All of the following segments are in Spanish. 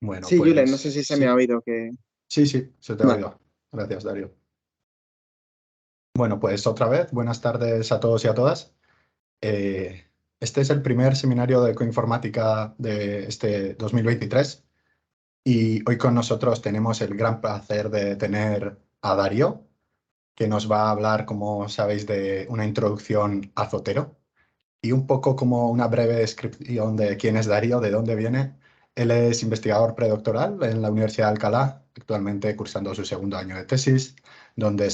Bueno, Sí, Julen, no sé pues si se me ha sí, oído que... sí, sí, se te ha Vale. oído. Gracias, Darío. Bueno, pues otra vez, buenas tardes a todos y a todas. Eh, este es el primer seminario de Ecoinformática de este 2023 y hoy con nosotros tenemos el gran placer de tener a Darío, que nos va a hablar, como sabéis, de una introducción a Zotero y un poco como una breve descripción de quién es Darío, de dónde viene. Él es investigador predoctoral en la Universidad de Alcalá, actualmente cursando su segundo año de tesis, donde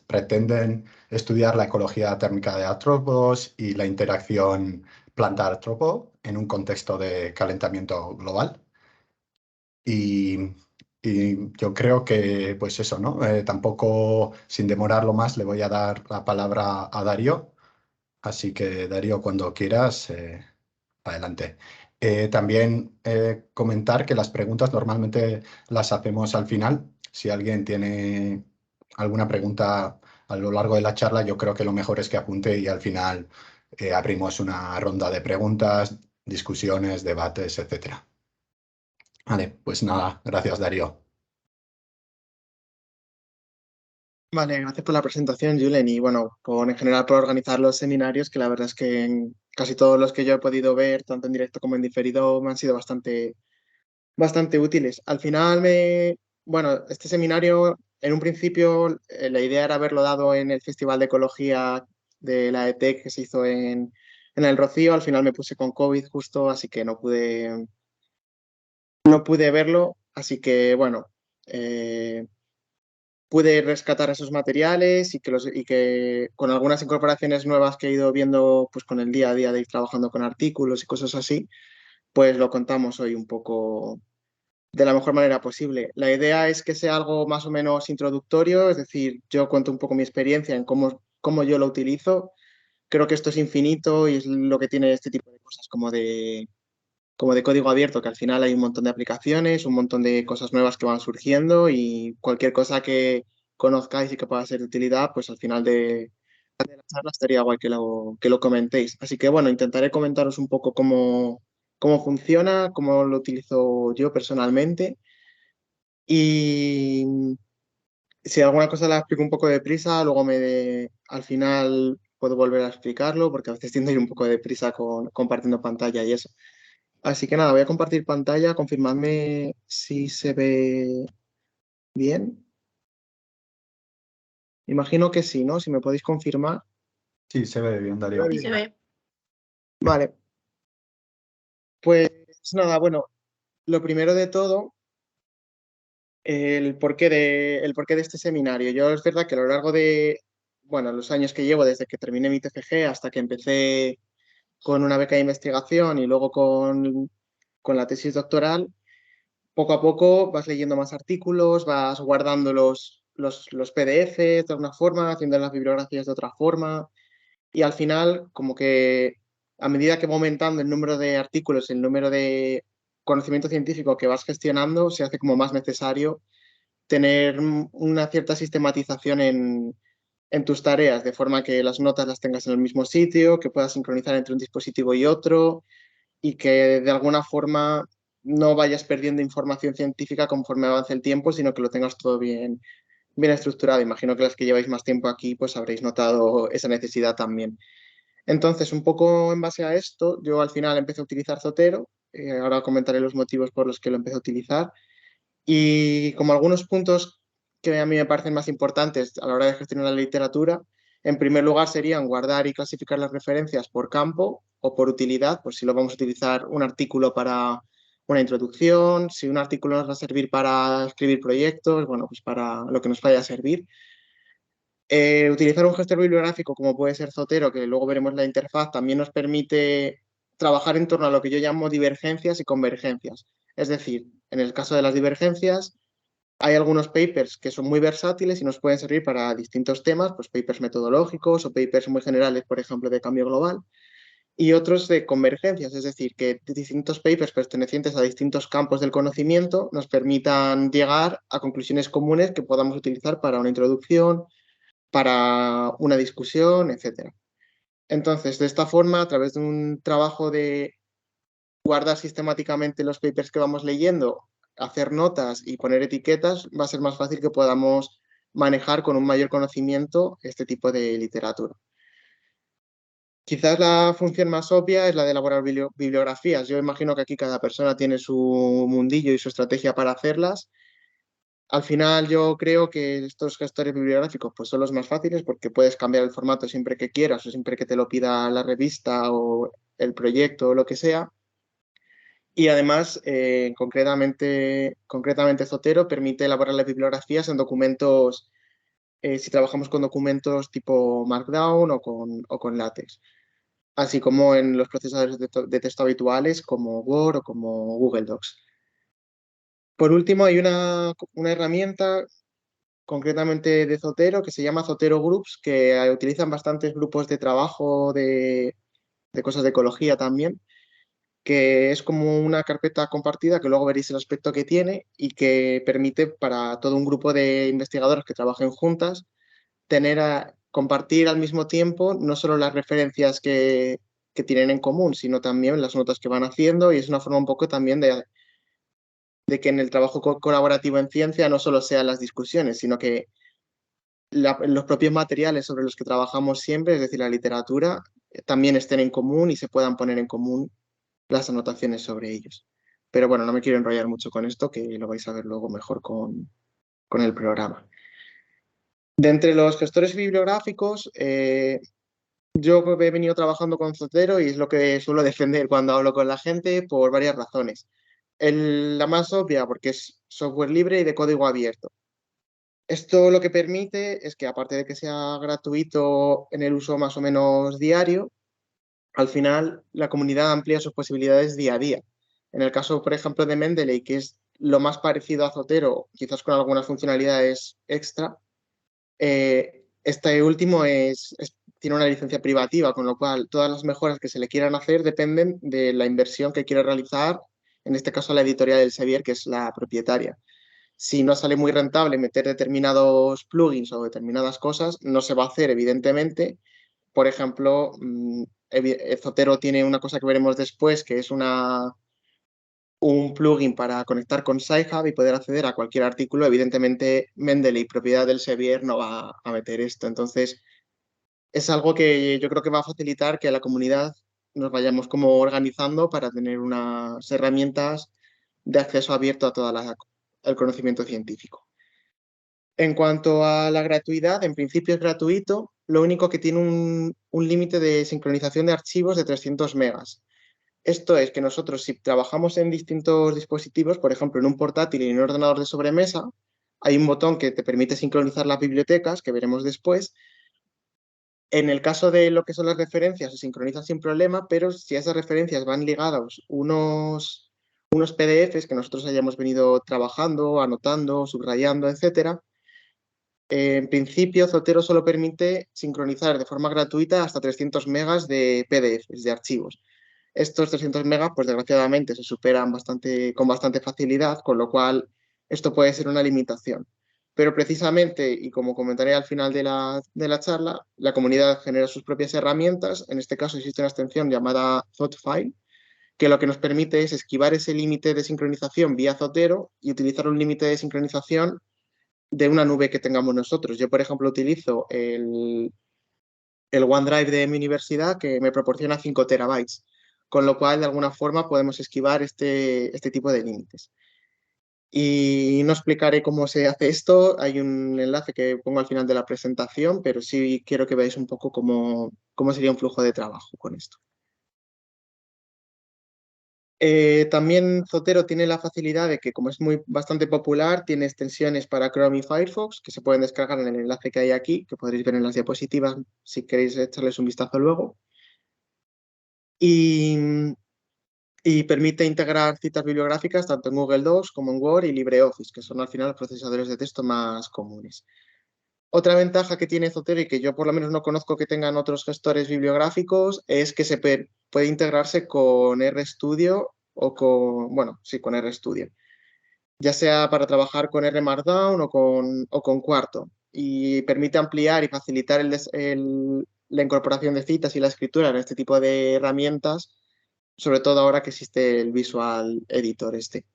pretenden estudiar la ecología térmica de artrópodos y la interacción planta-artrópodo en un contexto de calentamiento global. Y, y yo creo que, pues eso, ¿no? Tampoco, sin demorarlo más, le voy a dar la palabra a Darío. Así que, Darío, cuando quieras, adelante. También comentar que las preguntas normalmente las hacemos al final. Si alguien tiene alguna pregunta a lo largo de la charla, yo creo que lo mejor es que apunte y al final abrimos una ronda de preguntas, discusiones, debates, etcétera. Vale, pues nada, gracias, Darío. Vale, gracias por la presentación, Julen, y bueno, en general por organizar los seminarios, que la verdad es que en casi todos los que yo he podido ver, tanto en directo como en diferido, me han sido bastante útiles. Al final bueno, este seminario, en un principio, la idea era haberlo dado en el Festival de Ecología de la ETEC que se hizo en el Rocío. Al final me puse con COVID justo, así que no pude verlo, así que bueno, eh, pude rescatar esos materiales y que con algunas incorporaciones nuevas que he ido viendo pues con el día a día de ir trabajando con artículos y cosas así, pues lo contamos hoy un poco de la mejor manera posible. La idea es que sea algo más o menos introductorio, es decir, yo cuento un poco mi experiencia en cómo yo lo utilizo. Creo que esto es infinito y es lo que tiene este tipo de cosas como de código abierto, que al final hay un montón de aplicaciones, un montón de cosas nuevas que van surgiendo y cualquier cosa que conozcáis y que pueda ser de utilidad, pues al final de la charla estaría guay que lo comentéis. Así que bueno, intentaré comentaros un poco cómo funciona, cómo lo utilizo yo personalmente y si alguna cosa la explico un poco deprisa, luego al final puedo volver a explicarlo porque a veces tiendo a ir un poco deprisa compartiendo pantalla y eso. Así que nada, voy a compartir pantalla, confirmadme si se ve bien. Imagino que sí, ¿no? Si me podéis confirmar. Sí, se ve bien, Se ve Darío. Sí se bien. ve. Vale, pues nada, bueno, lo primero de todo, el porqué de este seminario. Yo es verdad que a lo largo de, bueno, los años que llevo desde que terminé mi TFG hasta que empecé con una beca de investigación y luego con la tesis doctoral, poco a poco vas leyendo más artículos, vas guardando los PDFs de alguna forma, haciendo las bibliografías de otra forma, y al final, como que a medida que va aumentando el número de artículos, el número de conocimiento científico que vas gestionando, se hace como más necesario tener una cierta sistematización en tus tareas, de forma que las notas las tengas en el mismo sitio, que puedas sincronizar entre un dispositivo y otro y que de alguna forma no vayas perdiendo información científica conforme avance el tiempo, sino que lo tengas todo bien estructurado. Imagino que las que lleváis más tiempo aquí, pues habréis notado esa necesidad también. Entonces, un poco en base a esto, yo al final empecé a utilizar Zotero, ahora comentaré los motivos por los que lo empecé a utilizar, y como algunos puntos que a mí me parecen más importantes a la hora de gestionar la literatura, en primer lugar serían guardar y clasificar las referencias por campo o por utilidad, pues si lo vamos a utilizar un artículo para una introducción, si un artículo nos va a servir para escribir proyectos, bueno, pues para lo que nos vaya a servir. Utilizar un gestor bibliográfico como puede ser Zotero, que luego veremos la interfaz, también nos permite trabajar en torno a lo que yo llamo divergencias y convergencias. Es decir, en el caso de las divergencias, hay algunos papers que son muy versátiles y nos pueden servir para distintos temas, pues papers metodológicos o papers muy generales, por ejemplo, de cambio global, y otros de convergencias, es decir, que distintos papers pertenecientes a distintos campos del conocimiento nos permitan llegar a conclusiones comunes que podamos utilizar para una introducción, para una discusión, etcétera. Entonces, de esta forma, a través de un trabajo guardar sistemáticamente los papers que vamos leyendo, hacer notas y poner etiquetas, va a ser más fácil que podamos manejar con un mayor conocimiento este tipo de literatura. Quizás la función más obvia es la de elaborar bibliografías. Yo imagino que aquí cada persona tiene su mundillo y su estrategia para hacerlas. Al final yo creo que estos gestores bibliográficos pues son los más fáciles porque puedes cambiar el formato siempre que quieras o siempre que te lo pida la revista o el proyecto o lo que sea. Y además, concretamente Zotero permite elaborar las bibliografías en documentos, si trabajamos con documentos tipo Markdown o con LaTeX, así como en los procesadores de texto habituales como Word o como Google Docs. Por último, hay una herramienta concretamente de Zotero que se llama Zotero Groups, que utilizan bastantes grupos de trabajo de cosas de ecología también, que es como una carpeta compartida que luego veréis el aspecto que tiene y que permite para todo un grupo de investigadores que trabajen juntas compartir al mismo tiempo no solo las referencias que tienen en común, sino también las notas que van haciendo y es una forma un poco también de que en el trabajo colaborativo en ciencia no solo sean las discusiones, sino que los propios materiales sobre los que trabajamos siempre, es decir, la literatura, también estén en común y se puedan poner en común las anotaciones sobre ellos. Pero bueno, no me quiero enrollar mucho con esto, que lo vais a ver luego mejor con el programa. De entre los gestores bibliográficos, yo he venido trabajando con Zotero y es lo que suelo defender cuando hablo con la gente por varias razones. La más obvia, porque es software libre y de código abierto. Esto lo que permite es que, aparte de que sea gratuito en el uso más o menos diario, al final la comunidad amplía sus posibilidades día a día. En el caso, por ejemplo, de Mendeley, que es lo más parecido a Zotero, quizás con algunas funcionalidades extra, este último tiene una licencia privativa, con lo cual todas las mejoras que se le quieran hacer dependen de la inversión que quiere realizar, en este caso la editorial del Sevier, que es la propietaria. Si no sale muy rentable meter determinados plugins o determinadas cosas, no se va a hacer, evidentemente. Por ejemplo, Zotero tiene una cosa que veremos después, que es un plugin para conectar con Sci-Hub y poder acceder a cualquier artículo. Evidentemente, Mendeley, propiedad del Sevier, no va a meter esto. Entonces, es algo que yo creo que va a facilitar que a la comunidad nos vayamos como organizando para tener unas herramientas de acceso abierto a todo el conocimiento científico. En cuanto a la gratuidad, en principio es gratuito, lo único que tiene un límite de sincronización de archivos de 300 megas. Esto es que nosotros, si trabajamos en distintos dispositivos, por ejemplo, en un portátil y en un ordenador de sobremesa, hay un botón que te permite sincronizar las bibliotecas, que veremos después. En el caso de lo que son las referencias, se sincroniza sin problema, pero si a esas referencias van ligados unos PDFs que nosotros hayamos venido trabajando, anotando, subrayando, etcétera, en principio, Zotero solo permite sincronizar de forma gratuita hasta 300 megas de PDFs, de archivos. Estos 300 megas, pues desgraciadamente, se superan con bastante facilidad, con lo cual esto puede ser una limitación. Pero precisamente, y como comentaré al final de la charla, la comunidad genera sus propias herramientas. En este caso existe una extensión llamada Zotfile, que lo que nos permite es esquivar ese límite de sincronización vía Zotero y utilizar un límite de sincronización de una nube que tengamos nosotros. Yo, por ejemplo, utilizo el OneDrive de mi universidad que me proporciona 5 terabytes, con lo cual de alguna forma podemos esquivar este tipo de límites. Y no explicaré cómo se hace esto, hay un enlace que pongo al final de la presentación, pero sí quiero que veáis un poco cómo sería un flujo de trabajo con esto. También Zotero tiene la facilidad de que, como es bastante popular, tiene extensiones para Chrome y Firefox que se pueden descargar en el enlace que hay aquí, que podréis ver en las diapositivas si queréis echarles un vistazo luego. Y, y permite integrar citas bibliográficas tanto en Google Docs como en Word y LibreOffice, que son al final los procesadores de texto más comunes. Otra ventaja que tiene Zotero y que yo por lo menos no conozco que tengan otros gestores bibliográficos es que puede integrarse con RStudio o con RStudio, ya sea para trabajar con R Markdown o con Quarto, y permite ampliar y facilitar la incorporación de citas y la escritura en este tipo de herramientas sobre todo ahora que existe el Visual Editor este.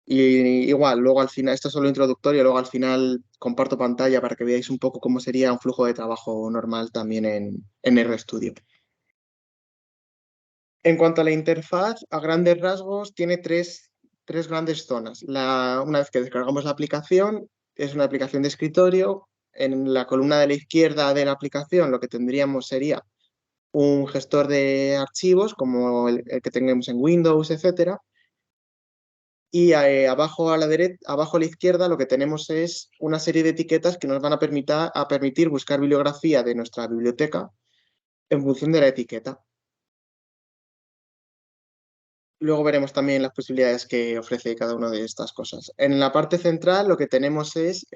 Y igual, luego al final, esto es solo introductorio, luego al final comparto pantalla para que veáis un poco cómo sería un flujo de trabajo normal también en RStudio. En cuanto a la interfaz, a grandes rasgos tiene tres grandes zonas. Una vez que descargamos la aplicación, es una aplicación de escritorio. En la columna de la izquierda de la aplicación lo que tendríamos sería un gestor de archivos como el que tenemos en Windows, etcétera. Y abajo a la derecha, abajo a la izquierda lo que tenemos es una serie de etiquetas que nos van a permitir buscar bibliografía de nuestra biblioteca en función de la etiqueta. Luego veremos también las posibilidades que ofrece cada una de estas cosas. En la parte central lo que tenemos es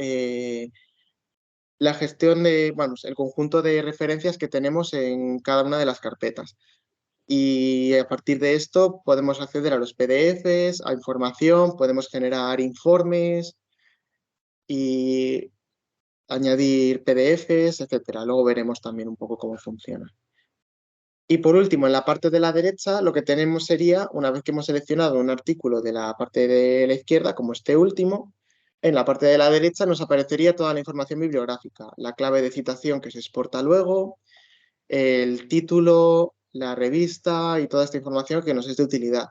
la gestión de, vamos, el conjunto de referencias que tenemos en cada una de las carpetas. Y a partir de esto podemos acceder a los PDFs, a información, podemos generar informes y añadir PDFs, etcétera. Luego veremos también un poco cómo funciona. Y por último, en la parte de la derecha, lo que tenemos sería, una vez que hemos seleccionado un artículo de la parte de la izquierda, como este último, en la parte de la derecha nos aparecería toda la información bibliográfica, la clave de citación que se exporta luego, el título, la revista y toda esta información que nos es de utilidad.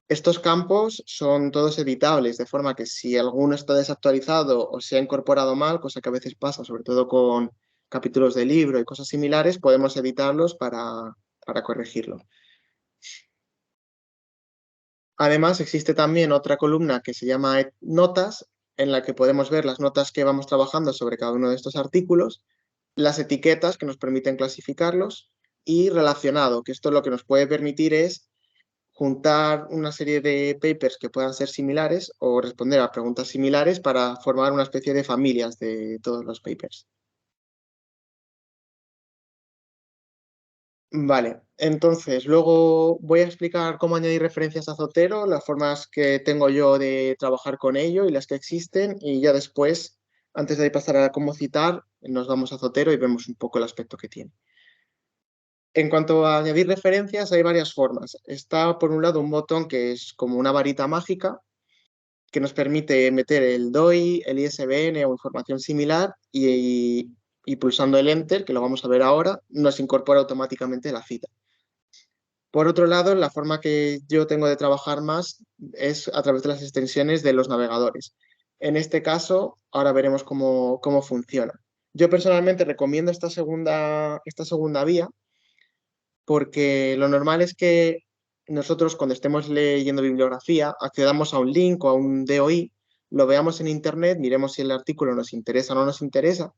Estos campos son todos editables, de forma que si alguno está desactualizado o se ha incorporado mal, cosa que a veces pasa, sobre todo con capítulos de libro y cosas similares, podemos editarlos para corregirlo. Además, existe también otra columna que se llama Notas, en la que podemos ver las notas que vamos trabajando sobre cada uno de estos artículos, las etiquetas que nos permiten clasificarlos y relacionado, que esto lo que nos puede permitir es juntar una serie de papers que puedan ser similares o responder a preguntas similares para formar una especie de familias de todos los papers. Vale, entonces luego voy a explicar cómo añadir referencias a Zotero, las formas que tengo yo de trabajar con ello y las que existen, y ya después, antes de pasar a cómo citar, nos vamos a Zotero y vemos un poco el aspecto que tiene. En cuanto a añadir referencias, hay varias formas. Está por un lado un botón que es como una varita mágica que nos permite meter el DOI, el ISBN o información similar y pulsando el Enter, que lo vamos a ver ahora, nos incorpora automáticamente la cita. Por otro lado, la forma que yo tengo de trabajar más es a través de las extensiones de los navegadores. En este caso, ahora veremos cómo funciona. Yo personalmente recomiendo esta segunda vía porque lo normal es que nosotros cuando estemos leyendo bibliografía accedamos a un link o a un DOI, lo veamos en Internet, miremos si el artículo nos interesa o no nos interesa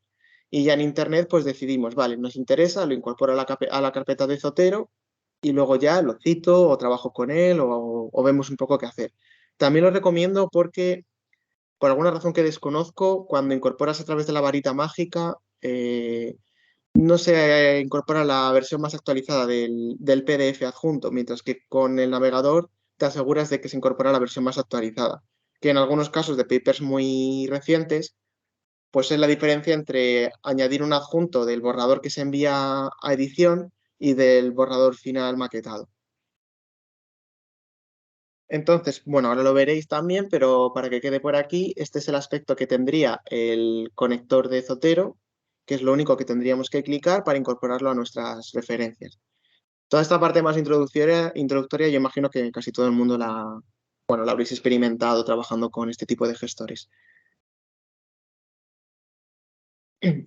y ya en Internet pues decidimos, vale, nos interesa, lo incorporo a la carpeta de Zotero y luego ya lo cito o trabajo con él o vemos un poco qué hacer. También lo recomiendo porque por alguna razón que desconozco, cuando incorporas a través de la varita mágica, no se incorpora la versión más actualizada del PDF adjunto, mientras que con el navegador te aseguras de que se incorpora la versión más actualizada, que en algunos casos de papers muy recientes, pues es la diferencia entre añadir un adjunto del borrador que se envía a edición y del borrador final maquetado. Entonces, bueno, ahora lo veréis también, pero para que quede por aquí, este es el aspecto que tendría el conector de Zotero, que es lo único que tendríamos que clicar para incorporarlo a nuestras referencias. Toda esta parte más introductoria, yo imagino que casi todo el mundo la habréis experimentado trabajando con este tipo de gestores.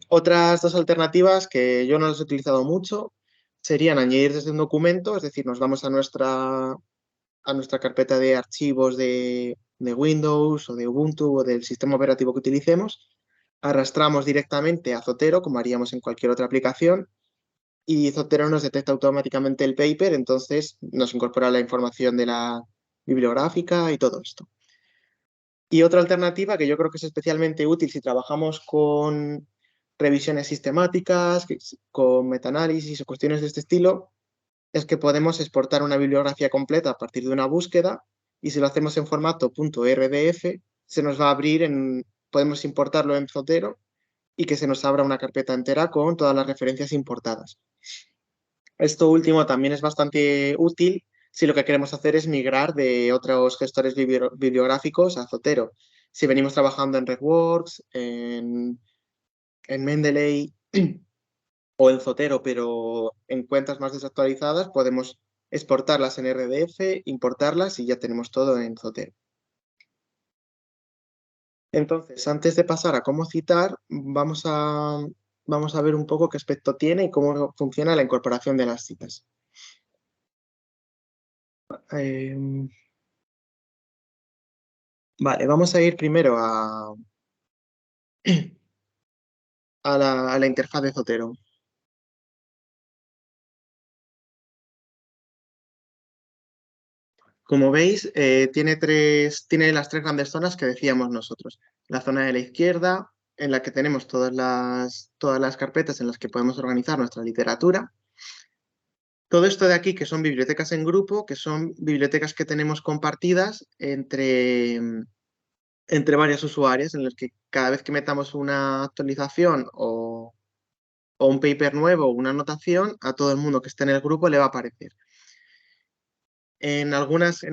Otras dos alternativas que yo no las he utilizado mucho serían añadir desde un documento, es decir, nos vamos a nuestra carpeta de archivos de Windows o de Ubuntu o del sistema operativo que utilicemos, arrastramos directamente a Zotero, como haríamos en cualquier otra aplicación, y Zotero nos detecta automáticamente el paper, entonces nos incorpora la información de la bibliográfica y todo esto. Y otra alternativa que yo creo que es especialmente útil si trabajamos con revisiones sistemáticas, con metaanálisis o cuestiones de este estilo, es que podemos exportar una bibliografía completa a partir de una búsqueda y si lo hacemos en formato .rdf, se nos va a podemos importarlo en Zotero y que se nos abra una carpeta entera con todas las referencias importadas. Esto último también es bastante útil si lo que queremos hacer es migrar de otros gestores bibliográficos a Zotero. Si venimos trabajando en RedWorks, en Mendeley o en Zotero, pero en cuentas más desactualizadas, podemos exportarlas en RDF, importarlas y ya tenemos todo en Zotero. Entonces, antes de pasar a cómo citar, vamos a ver un poco qué aspecto tiene y cómo funciona la incorporación de las citas. Vale, vamos a ir primero a la interfaz de Zotero. Como veis, tiene las tres grandes zonas que decíamos nosotros. La zona de la izquierda, en la que tenemos todas las carpetas en las que podemos organizar nuestra literatura. Todo esto de aquí, que son bibliotecas en grupo, que son bibliotecas que tenemos compartidas entre varios usuarios, en los que cada vez que metamos una actualización o un paper nuevo o una anotación, a todo el mundo que esté en el grupo le va a aparecer. En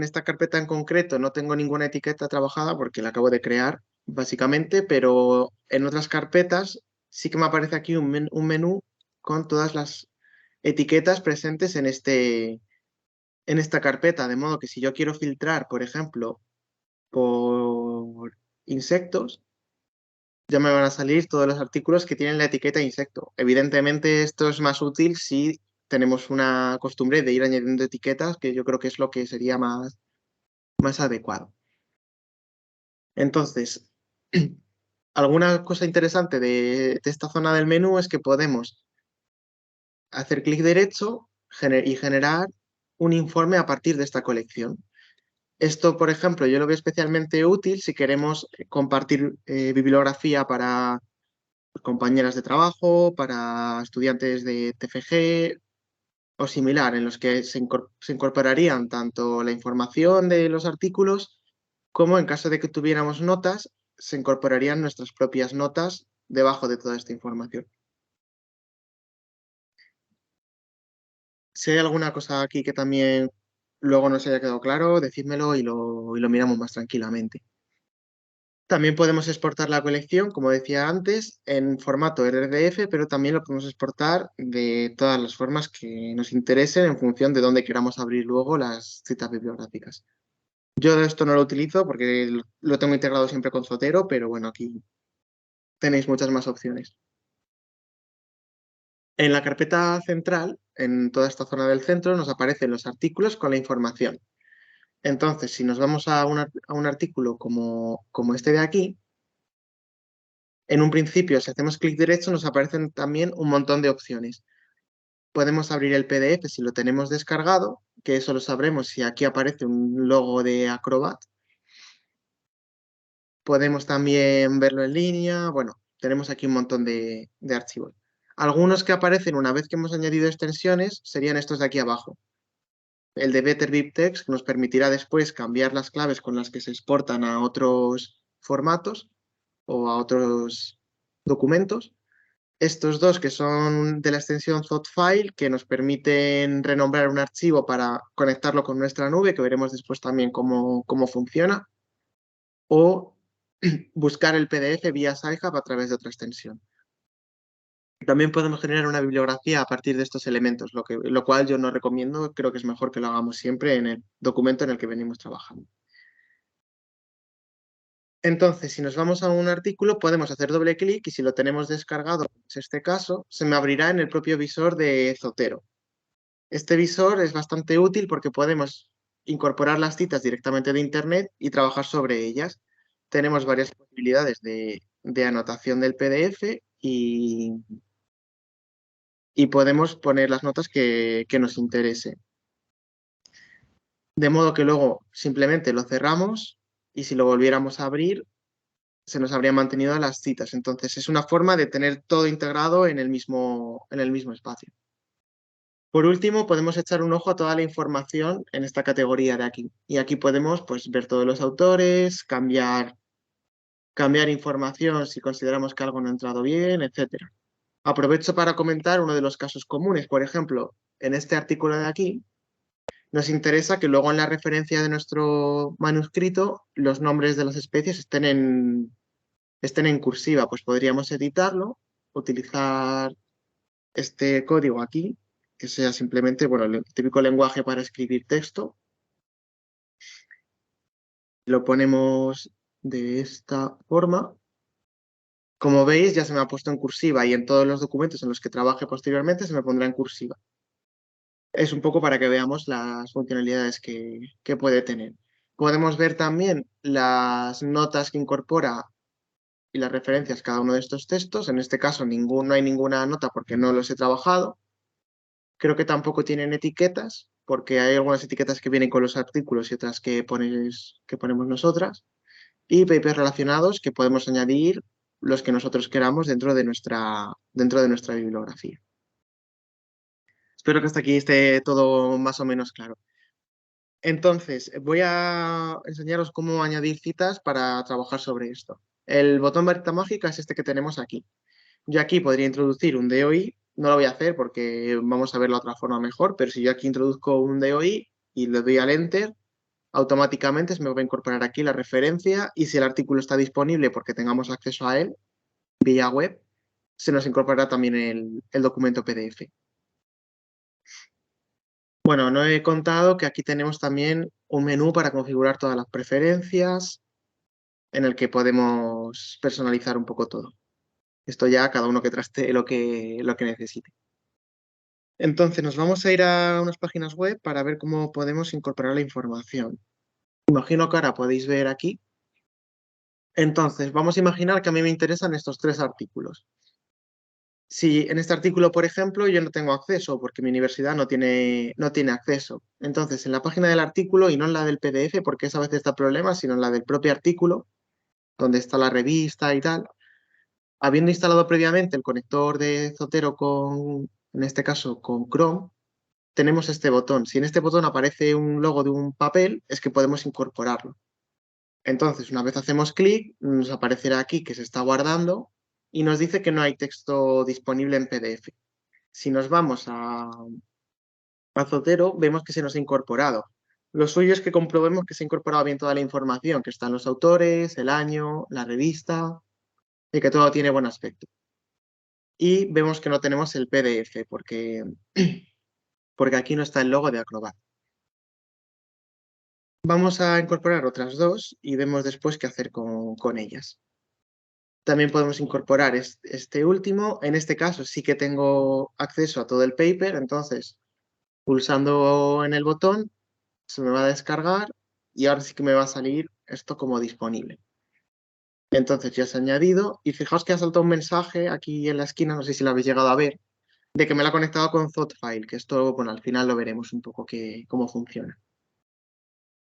esta carpeta en concreto no tengo ninguna etiqueta trabajada porque la acabo de crear, básicamente, pero en otras carpetas sí que me aparece aquí un menú con todas las etiquetas presentes en esta carpeta, de modo que si yo quiero filtrar, por ejemplo, por insectos, ya me van a salir todos los artículos que tienen la etiqueta insecto. Evidentemente esto es más útil si tenemos una costumbre de ir añadiendo etiquetas, que yo creo que es lo que sería más adecuado. Entonces, alguna cosa interesante de esta zona del menú es que podemos hacer clic derecho y generar un informe a partir de esta colección. Esto, por ejemplo, yo lo veo especialmente útil si queremos compartir bibliografía para compañeras de trabajo, para estudiantes de TFG o similar, en los que se incorporarían tanto la información de los artículos como en caso de que tuviéramos notas, se incorporarían nuestras propias notas debajo de toda esta información. Si hay alguna cosa aquí que también luego no se haya quedado claro, decídmelo y lo miramos más tranquilamente. También podemos exportar la colección, como decía antes, en formato RDF, pero también lo podemos exportar de todas las formas que nos interesen en función de dónde queramos abrir luego las citas bibliográficas. Yo esto no lo utilizo porque lo tengo integrado siempre con Zotero, pero bueno, aquí tenéis muchas más opciones. En la carpeta central, en toda esta zona del centro, nos aparecen los artículos con la información. Entonces, si nos vamos a un artículo como este de aquí, en un principio, si hacemos clic derecho, nos aparecen también un montón de opciones. Podemos abrir el PDF si lo tenemos descargado, que eso lo sabremos si aquí aparece un logo de Acrobat. Podemos también verlo en línea. Bueno, tenemos aquí un montón de archivos. Algunos que aparecen una vez que hemos añadido extensiones serían estos de aquí abajo. El de Better BibTeX nos permitirá después cambiar las claves con las que se exportan a otros formatos o a otros documentos. Estos dos que son de la extensión Zotfile, que nos permiten renombrar un archivo para conectarlo con nuestra nube, que veremos después también cómo funciona, o buscar el PDF vía Sci-Hub a través de otra extensión. También podemos generar una bibliografía a partir de estos elementos, lo cual yo no recomiendo, creo que es mejor que lo hagamos siempre en el documento en el que venimos trabajando. Entonces, si nos vamos a un artículo, podemos hacer doble clic y si lo tenemos descargado, como es este caso, se me abrirá en el propio visor de Zotero. Este visor es bastante útil porque podemos incorporar las citas directamente de Internet y trabajar sobre ellas. Tenemos varias posibilidades de anotación del PDF y podemos poner las notas que nos interese. De modo que luego simplemente lo cerramos y si lo volviéramos a abrir, se nos habrían mantenido las citas. Entonces es una forma de tener todo integrado en el mismo espacio. Por último, podemos echar un ojo a toda la información en esta categoría de aquí. Y aquí podemos pues, ver todos los autores, cambiar información si consideramos que algo no ha entrado bien, etc. Aprovecho para comentar uno de los casos comunes. Por ejemplo, en este artículo de aquí, nos interesa que luego en la referencia de nuestro manuscrito los nombres de las especies estén en cursiva. Pues podríamos editarlo, utilizar este código aquí, que sea simplemente, bueno, el típico lenguaje para escribir texto. Lo ponemos de esta forma. Como veis, ya se me ha puesto en cursiva y en todos los documentos en los que trabaje posteriormente se me pondrá en cursiva. Es un poco para que veamos las funcionalidades que puede tener. Podemos ver también las notas que incorpora y las referencias cada uno de estos textos. En este caso no hay ninguna nota porque no los he trabajado. Creo que tampoco tienen etiquetas, porque hay algunas etiquetas que vienen con los artículos y otras que ponemos nosotras. Y papers relacionados que podemos añadir los que nosotros queramos dentro de nuestra bibliografía. Espero que hasta aquí esté todo más o menos claro. Entonces, voy a enseñaros cómo añadir citas para trabajar sobre esto. El botón varita mágica es este que tenemos aquí. Yo aquí podría introducir un DOI, no lo voy a hacer porque vamos a ver la otra forma mejor, pero si yo aquí introduzco un DOI y le doy al Enter, automáticamente se me va a incorporar aquí la referencia y si el artículo está disponible porque tengamos acceso a él vía web, se nos incorporará también el documento PDF. Bueno, no he contado que aquí tenemos también un menú para configurar todas las preferencias en el que podemos personalizar un poco todo. Esto ya cada uno que traste lo que necesite. Entonces nos vamos a ir a unas páginas web para ver cómo podemos incorporar la información. Imagino que ahora podéis ver aquí. Entonces, vamos a imaginar que a mí me interesan estos 3 artículos. Si en este artículo, por ejemplo, yo no tengo acceso porque mi universidad no tiene acceso. Entonces, en la página del artículo y no en la del PDF, porque esa a veces da problemas, sino en la del propio artículo, donde está la revista y tal, habiendo instalado previamente el conector de Zotero en este caso, con Chrome, tenemos este botón. Si en este botón aparece un logo de un papel, es que podemos incorporarlo. Entonces, una vez hacemos clic, nos aparecerá aquí que se está guardando y nos dice que no hay texto disponible en PDF. Si nos vamos a Zotero, vemos que se nos ha incorporado. Lo suyo es que comprobemos que se ha incorporado bien toda la información, que están los autores, el año, la revista y que todo tiene buen aspecto. Y vemos que no tenemos el PDF porque aquí no está el logo de Acrobat. Vamos a incorporar otras 2 y vemos después qué hacer con ellas. También podemos incorporar este último. En este caso sí que tengo acceso a todo el paper, entonces pulsando en el botón se me va a descargar y ahora sí que me va a salir esto como disponible. Entonces ya se ha añadido y fijaos que ha saltado un mensaje aquí en la esquina, no sé si lo habéis llegado a ver, de que me lo ha conectado con Zotfile, que esto, bueno, al final lo veremos un poco cómo funciona.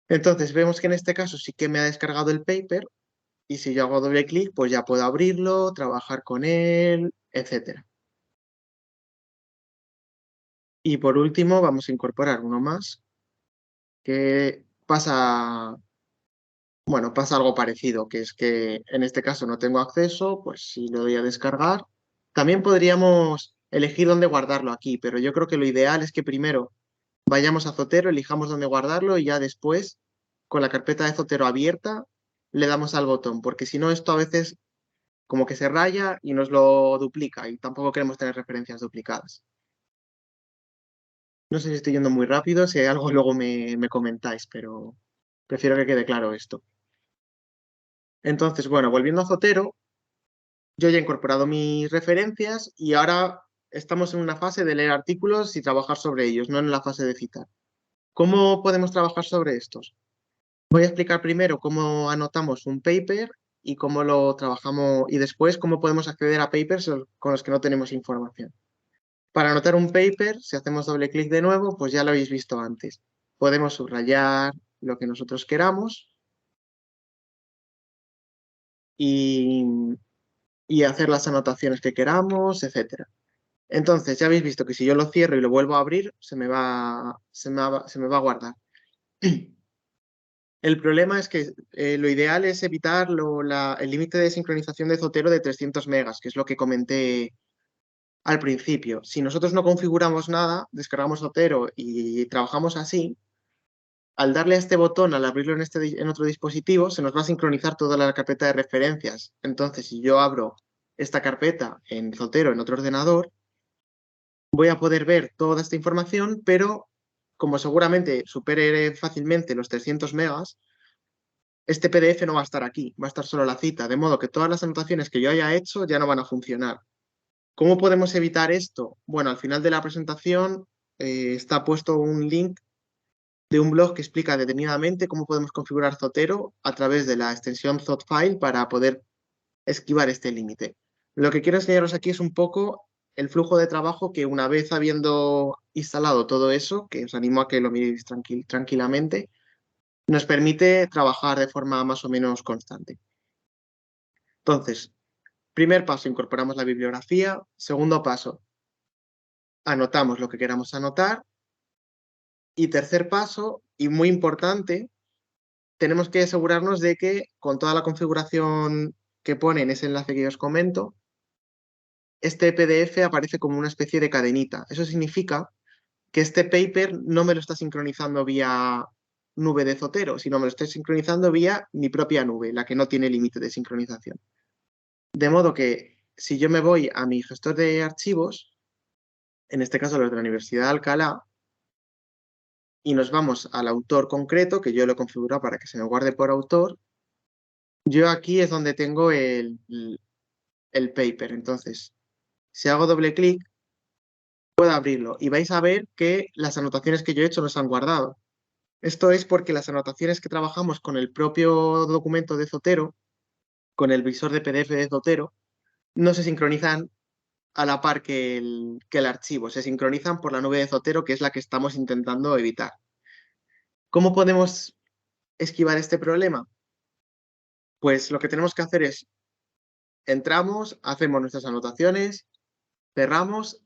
Entonces vemos que en este caso sí que me ha descargado el paper y si yo hago doble clic, pues ya puedo abrirlo, trabajar con él, etc. Y por último vamos a incorporar uno más que pasa algo parecido, que es que en este caso no tengo acceso, pues si lo doy a descargar, también podríamos elegir dónde guardarlo aquí, pero yo creo que lo ideal es que primero vayamos a Zotero, elijamos dónde guardarlo y ya después, con la carpeta de Zotero abierta, le damos al botón, porque si no esto a veces como que se raya y nos lo duplica y tampoco queremos tener referencias duplicadas. No sé si estoy yendo muy rápido, si hay algo luego me comentáis, pero prefiero que quede claro esto. Entonces, bueno, volviendo a Zotero, yo ya he incorporado mis referencias y ahora estamos en una fase de leer artículos y trabajar sobre ellos, no en la fase de citar. ¿Cómo podemos trabajar sobre estos? Voy a explicar primero cómo anotamos un paper y cómo lo trabajamos y después cómo podemos acceder a papers con los que no tenemos información. Para anotar un paper, si hacemos doble clic de nuevo, pues ya lo habéis visto antes. Podemos subrayar lo que nosotros queramos y hacer las anotaciones que queramos, etc. Entonces, ya habéis visto que si yo lo cierro y lo vuelvo a abrir, se me va a guardar. El problema es que lo ideal es evitar el límite de sincronización de Zotero de 300 megas, que es lo que comenté al principio. Si nosotros no configuramos nada, descargamos Zotero y trabajamos así, al darle a este botón, al abrirlo en otro dispositivo, se nos va a sincronizar toda la carpeta de referencias. Entonces, si yo abro esta carpeta en Zotero, en otro ordenador, voy a poder ver toda esta información, pero como seguramente supere fácilmente los 300 megas, este PDF no va a estar aquí, va a estar solo la cita, de modo que todas las anotaciones que yo haya hecho ya no van a funcionar. ¿Cómo podemos evitar esto? Bueno, al final de la presentación está puesto un link de un blog que explica detenidamente cómo podemos configurar Zotero a través de la extensión Zotfile para poder esquivar este límite. Lo que quiero enseñaros aquí es un poco el flujo de trabajo que una vez habiendo instalado todo eso, que os animo a que lo miréis tranquilamente, nos permite trabajar de forma más o menos constante. Entonces, primer paso, incorporamos la bibliografía. Segundo paso, anotamos lo que queramos anotar. Y tercer paso, y muy importante, tenemos que asegurarnos de que con toda la configuración que pone en ese enlace que os comento, este PDF aparece como una especie de cadenita. Eso significa que este paper no me lo está sincronizando vía nube de Zotero, sino me lo estoy sincronizando vía mi propia nube, la que no tiene límite de sincronización. De modo que si yo me voy a mi gestor de archivos, en este caso los de la Universidad de Alcalá, y nos vamos al autor concreto, que yo lo he configurado para que se me guarde por autor, yo aquí es donde tengo el paper. Entonces, si hago doble clic, puedo abrirlo y vais a ver que las anotaciones que yo he hecho no se han guardado. Esto es porque las anotaciones que trabajamos con el propio documento de Zotero, con el visor de PDF de Zotero, no se sincronizan a la par que el archivo, se sincronizan por la nube de Zotero, que es la que estamos intentando evitar. ¿Cómo podemos esquivar este problema? Pues lo que tenemos que hacer es, entramos, hacemos nuestras anotaciones, cerramos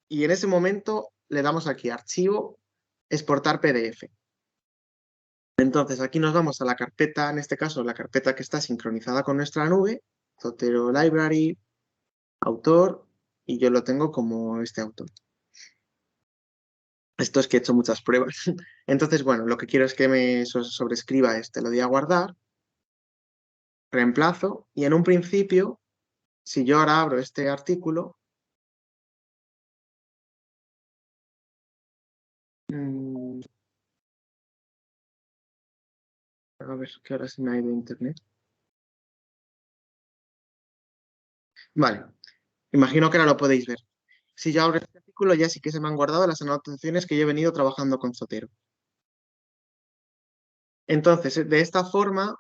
y en ese momento le damos aquí Archivo, Exportar PDF. Entonces aquí nos vamos a la carpeta, en este caso la carpeta que está sincronizada con nuestra nube, Zotero Library, autor, y yo lo tengo como este autor. Esto es que he hecho muchas pruebas. Entonces, bueno, lo que quiero es que me sobrescriba este, lo doy a guardar, reemplazo, y en un principio, si yo ahora abro este artículo, a ver qué hora se me ha ido internet. Vale, imagino que ahora lo podéis ver. Si yo abro este artículo, ya sí que se me han guardado las anotaciones que yo he venido trabajando con Zotero. Entonces, de esta forma,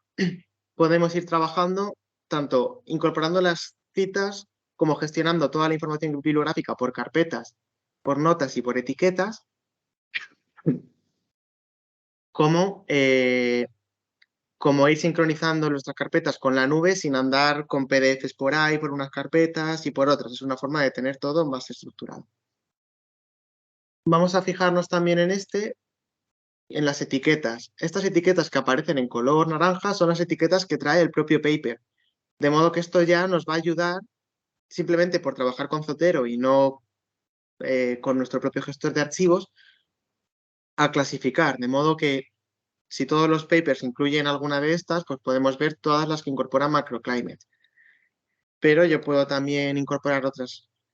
podemos ir trabajando tanto incorporando las citas como gestionando toda la información bibliográfica por carpetas, por notas y por etiquetas, como, como ir sincronizando nuestras carpetas con la nube sin andar con PDFs por ahí, por unas carpetas y por otras. Es una forma de tener todo más estructurado. Vamos a fijarnos también en las etiquetas. Estas etiquetas que aparecen en color naranja son las etiquetas que trae el propio paper. De modo que esto ya nos va a ayudar simplemente por trabajar con Zotero y no con nuestro propio gestor de archivos a clasificar. De modo que si todos los papers incluyen alguna de estas, pues podemos ver todas las que incorporan macroclimate. Pero yo puedo también incorporar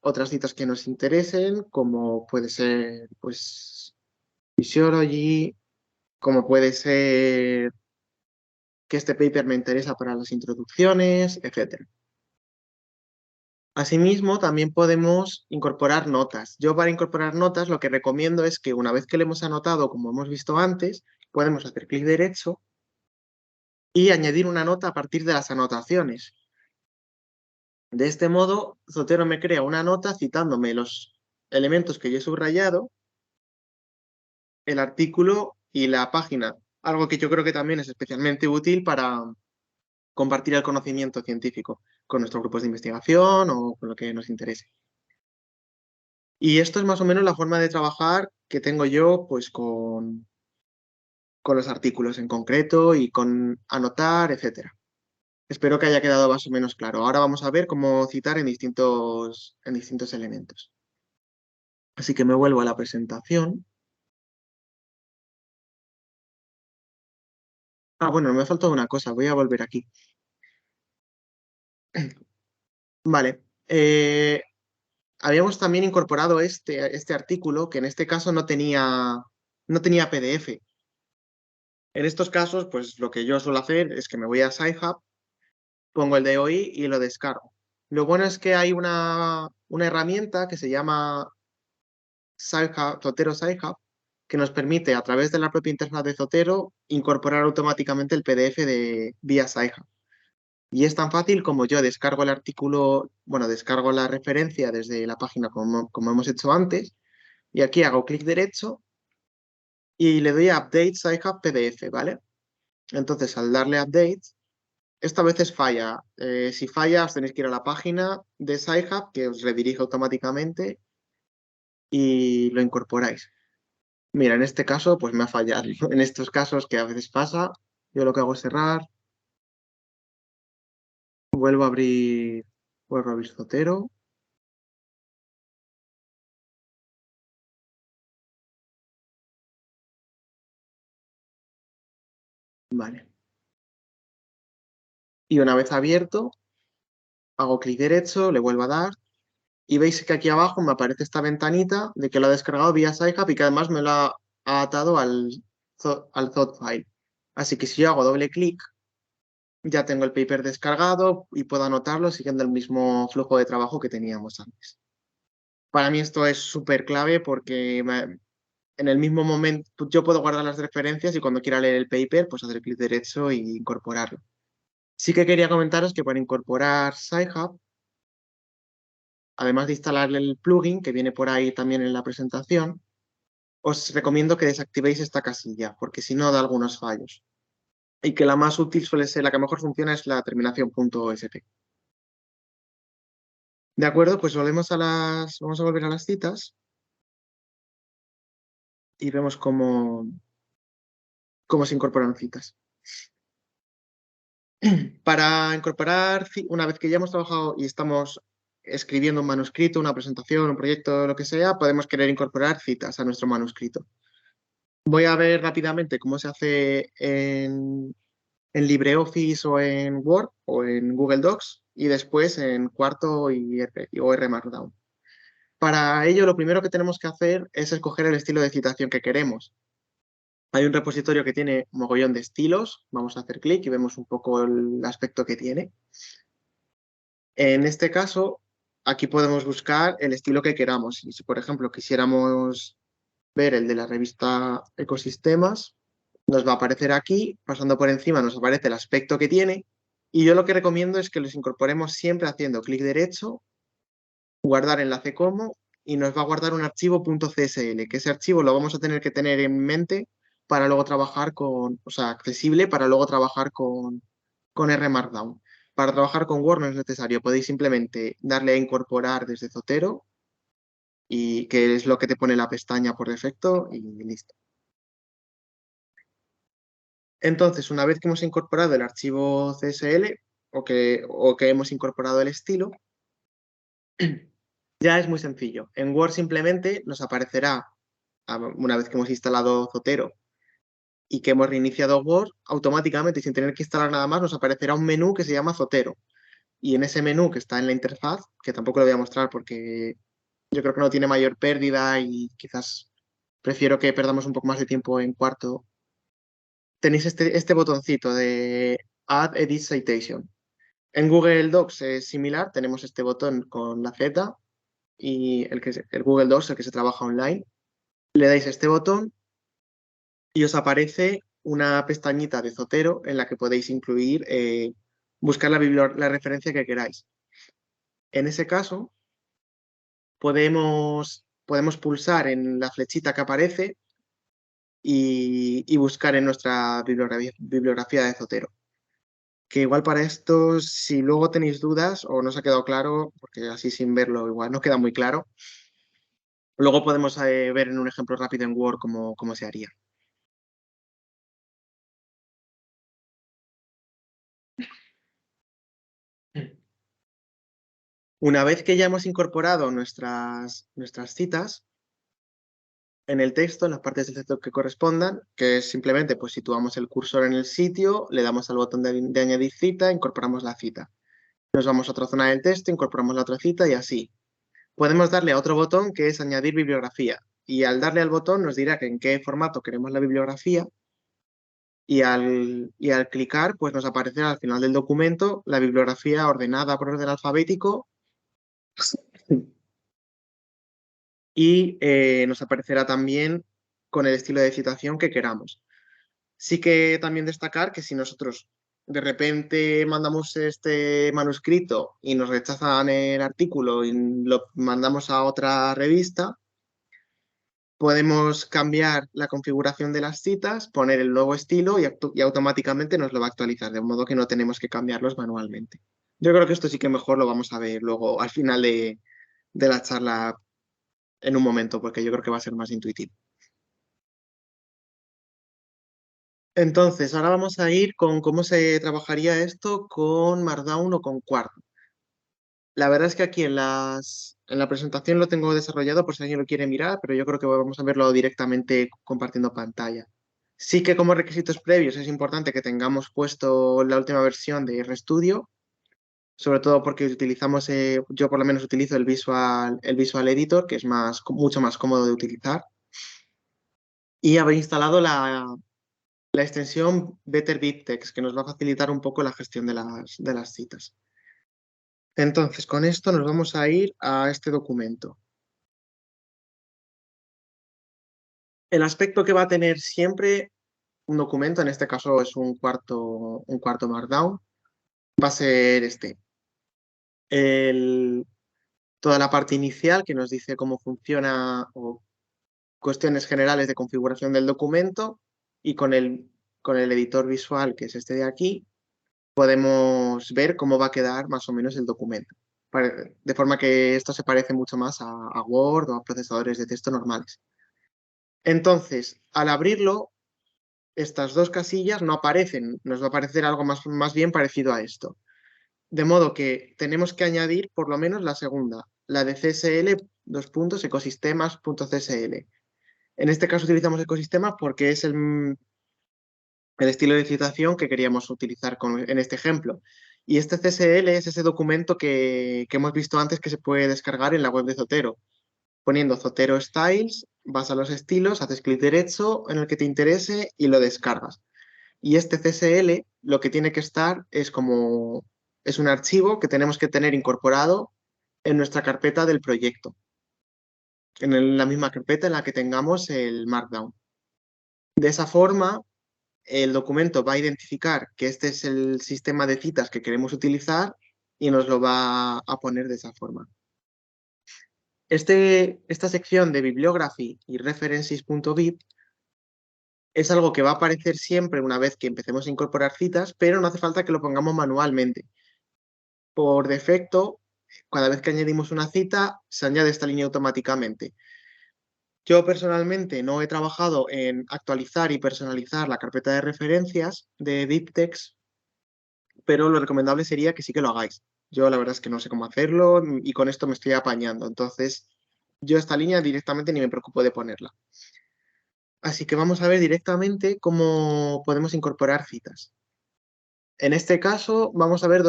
otras citas que nos interesen, como puede ser, pues, Physiology, como puede ser que este paper me interesa para las introducciones, etc. Asimismo, también podemos incorporar notas. Yo para incorporar notas lo que recomiendo es que una vez que le hemos anotado, como hemos visto antes, podemos hacer clic derecho y añadir una nota a partir de las anotaciones. De este modo, Zotero me crea una nota citándome los elementos que yo he subrayado, el artículo y la página, algo que yo creo que también es especialmente útil para compartir el conocimiento científico con nuestros grupos de investigación o con lo que nos interese. Y esto es más o menos la forma de trabajar que tengo yo pues con los artículos en concreto y con anotar, etc. Espero que haya quedado más o menos claro. Ahora vamos a ver cómo citar en distintos elementos. Así que me vuelvo a la presentación. Bueno, me ha faltado una cosa, voy a volver aquí. Vale. Habíamos también incorporado este artículo que en este caso no tenía PDF. En estos casos, pues lo que yo suelo hacer es que me voy a Sci-Hub, pongo el DOI y lo descargo. Lo bueno es que hay una herramienta que se llama Zotero Sci-Hub, que nos permite a través de la propia interfaz de Zotero incorporar automáticamente el PDF vía Sci-Hub. Y es tan fácil como yo descargo el artículo, bueno, descargo la referencia desde la página como hemos hecho antes, y aquí hago clic derecho y le doy a Update Sci-Hub PDF, ¿vale? Entonces, al darle a Update, esta vez falla. Si falla, os tenéis que ir a la página de Sci-Hub, que os redirige automáticamente y lo incorporáis. Mira, en este caso, pues me ha fallado. En estos casos que a veces pasa, yo lo que hago es cerrar, vuelvo a abrir Zotero. Vale. Y una vez abierto, hago clic derecho, le vuelvo a dar y veis que aquí abajo me aparece esta ventanita de que lo ha descargado vía Sci-Hub y que además me lo ha atado al Zot file. Así que si yo hago doble clic, ya tengo el paper descargado y puedo anotarlo siguiendo el mismo flujo de trabajo que teníamos antes. Para mí esto es súper clave porque en el mismo momento yo puedo guardar las referencias y cuando quiera leer el paper, pues hacer clic derecho e incorporarlo. Sí que quería comentaros que para incorporar Sci-Hub, además de instalarle el plugin que viene por ahí también en la presentación, os recomiendo que desactivéis esta casilla, porque si no da algunos fallos. Y que la más útil suele ser, la que mejor funciona es la terminación .osp. De acuerdo, pues vamos a volver a las citas y vemos cómo se incorporan citas. Para incorporar, una vez que ya hemos trabajado y estamos escribiendo un manuscrito, una presentación, un proyecto, lo que sea, podemos querer incorporar citas a nuestro manuscrito. Voy a ver rápidamente cómo se hace en LibreOffice o en Word o en Google Docs y después en Quarto o R Markdown. Para ello, lo primero que tenemos que hacer es escoger el estilo de citación que queremos. Hay un repositorio que tiene un mogollón de estilos. Vamos a hacer clic y vemos un poco el aspecto que tiene. En este caso, aquí podemos buscar el estilo que queramos. Si, por ejemplo, quisiéramos ver el de la revista Ecosistemas, nos va a aparecer aquí, pasando por encima nos aparece el aspecto que tiene, y yo lo que recomiendo es que los incorporemos siempre haciendo clic derecho, guardar enlace como, y nos va a guardar un archivo .csl, que ese archivo lo vamos a tener que tener en mente para luego trabajar o sea, accesible para luego trabajar con R Markdown. Para trabajar con Word no es necesario, podéis simplemente darle a incorporar desde Zotero, y que es lo que te pone la pestaña por defecto, y listo. Entonces, una vez que hemos incorporado el archivo CSL o que hemos incorporado el estilo, ya es muy sencillo. En Word simplemente nos aparecerá, una vez que hemos instalado Zotero y que hemos reiniciado Word, automáticamente, sin tener que instalar nada más, nos aparecerá un menú que se llama Zotero. Y en ese menú que está en la interfaz, que tampoco lo voy a mostrar porque yo creo que no tiene mayor pérdida y quizás prefiero que perdamos un poco más de tiempo en Quarto, tenéis este botoncito de Add Edit Citation. En Google Docs es similar, tenemos este botón con la Z y el Google Docs, el que se trabaja online. Le dais este botón y os aparece una pestañita de Zotero en la que podéis incluir, buscar la referencia que queráis. En ese caso, podemos pulsar en la flechita que aparece y buscar en nuestra bibliografía de Zotero. Que igual para esto, si luego tenéis dudas o no os ha quedado claro, porque así sin verlo igual no queda muy claro, luego podemos ver en un ejemplo rápido en Word cómo se haría. Una vez que ya hemos incorporado nuestras citas, en el texto, en las partes del texto que correspondan, que es simplemente pues situamos el cursor en el sitio, le damos al botón de añadir cita, incorporamos la cita. Nos vamos a otra zona del texto, incorporamos la otra cita y así. Podemos darle a otro botón que es añadir bibliografía y al darle al botón nos dirá que en qué formato queremos la bibliografía y al clicar pues nos aparecerá al final del documento la bibliografía ordenada por orden alfabético y nos aparecerá también con el estilo de citación que queramos. Sí que también destacar que si nosotros de repente mandamos este manuscrito y nos rechazan el artículo y lo mandamos a otra revista, podemos cambiar la configuración de las citas, poner el nuevo estilo y automáticamente nos lo va a actualizar, de modo que no tenemos que cambiarlos manualmente. Yo creo que esto sí que mejor lo vamos a ver luego al final de la charla en un momento, porque yo creo que va a ser más intuitivo. Entonces, ahora vamos a ir con cómo se trabajaría esto con Markdown o con Quark. La verdad es que aquí en la presentación lo tengo desarrollado por si alguien lo quiere mirar, pero yo creo que vamos a verlo directamente compartiendo pantalla. Sí que como requisitos previos es importante que tengamos puesto la última versión de RStudio, sobre todo porque utilizamos, yo por lo menos utilizo el Visual Editor, que es mucho más cómodo de utilizar, y haber instalado la extensión Better BibTeX, que nos va a facilitar un poco la gestión de las citas. Entonces, con esto nos vamos a ir a este documento. El aspecto que va a tener siempre un documento, en este caso es un cuarto Markdown, va a ser este. Toda la parte inicial que nos dice cómo funciona o cuestiones generales de configuración del documento y con el editor visual, que es este de aquí, podemos ver cómo va a quedar más o menos el documento. De forma que esto se parece mucho más a Word o a procesadores de texto normales. Entonces, al abrirlo, estas dos casillas no aparecen, nos va a aparecer algo más bien parecido a esto. De modo que tenemos que añadir por lo menos la segunda, la de CSL, ecosistemas.csl. En este caso utilizamos ecosistemas porque es el estilo de citación que queríamos utilizar en este ejemplo. Y este CSL es ese documento que hemos visto antes que se puede descargar en la web de Zotero. Poniendo Zotero Styles, vas a los estilos, haces clic derecho en el que te interese y lo descargas. Y este CSL lo que tiene que estar es un archivo que tenemos que tener incorporado en nuestra carpeta del proyecto, la misma carpeta en la que tengamos el Markdown. De esa forma, el documento va a identificar que este es el sistema de citas que queremos utilizar y nos lo va a poner de esa forma. Esta sección de Bibliography y References.bib es algo que va a aparecer siempre una vez que empecemos a incorporar citas, pero no hace falta que lo pongamos manualmente. Por defecto, cada vez que añadimos una cita, se añade esta línea automáticamente. Yo personalmente no he trabajado en actualizar y personalizar la carpeta de referencias de BibTeX, pero lo recomendable sería que sí que lo hagáis. Yo la verdad es que no sé cómo hacerlo y con esto me estoy apañando. Entonces, yo esta línea directamente ni me preocupo de ponerla. Así que vamos a ver directamente cómo podemos incorporar citas. En este caso, vamos a ver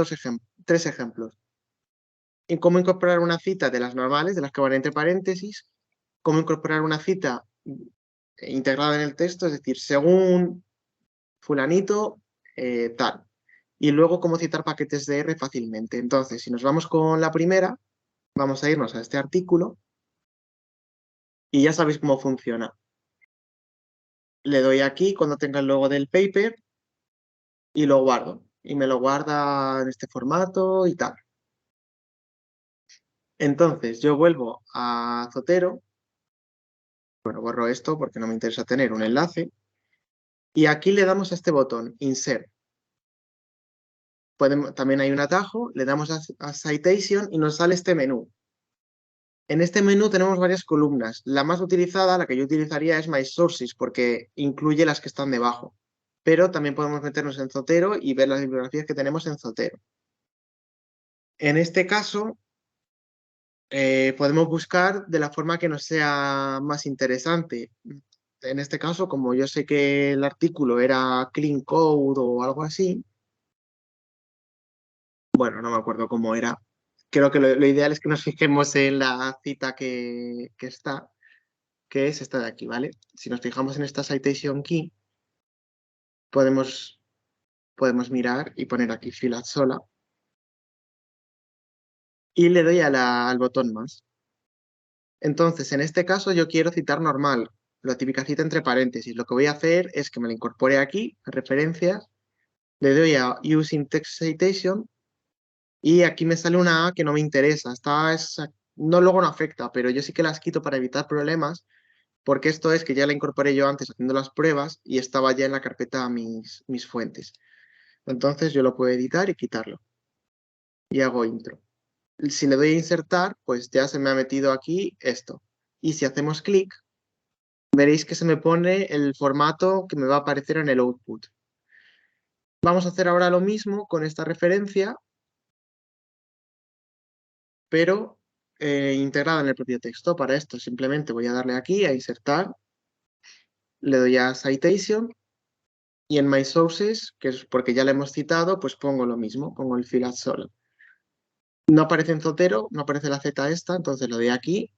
tres ejemplos. En cómo incorporar una cita de las normales, de las que van entre paréntesis, cómo incorporar una cita integrada en el texto, es decir, según fulanito, tal. Y luego cómo citar paquetes de R fácilmente. Entonces, si nos vamos con la primera, vamos a irnos a este artículo y ya sabéis cómo funciona. Le doy aquí cuando tenga el logo del paper y lo guardo. Y me lo guarda en este formato y tal. Entonces, yo vuelvo a Zotero. Bueno, borro esto porque no me interesa tener un enlace. Y aquí le damos a este botón, Insert. También hay un atajo, le damos a Citation y nos sale este menú. En este menú tenemos varias columnas. La más utilizada, la que yo utilizaría, es My Sources, porque incluye las que están debajo. Pero también podemos meternos en Zotero y ver las bibliografías que tenemos en Zotero. En este caso, podemos buscar de la forma que nos sea más interesante. En este caso, como yo sé que el artículo era clean code o algo así, bueno, no me acuerdo cómo era. Creo que lo ideal es que nos fijemos en la cita que está, que es esta de aquí, ¿vale? Si nos fijamos en esta citation key, podemos, podemos mirar y poner aquí fila sola y le doy al botón más. Entonces, en este caso yo quiero citar normal, la típica cita entre paréntesis. Lo que voy a hacer es que me la incorpore aquí, en referencias, le doy a Using Text Citation y aquí me sale una A que no me interesa. No, luego no afecta, pero yo sí que las quito para evitar problemas, porque esto es que ya la incorporé yo antes haciendo las pruebas y estaba ya en la carpeta mis fuentes. Entonces yo lo puedo editar y quitarlo. Y hago intro. Si le doy a insertar, pues ya se me ha metido aquí esto. Y si hacemos clic, veréis que se me pone el formato que me va a aparecer en el output. Vamos a hacer ahora lo mismo con esta referencia, pero integrada en el propio texto. Para esto simplemente voy a darle aquí a insertar, le doy a citation y en my sources, que es porque ya le hemos citado, pues pongo lo mismo, pongo el fila solo. No aparece en Zotero, no aparece la Z esta, entonces lo doy aquí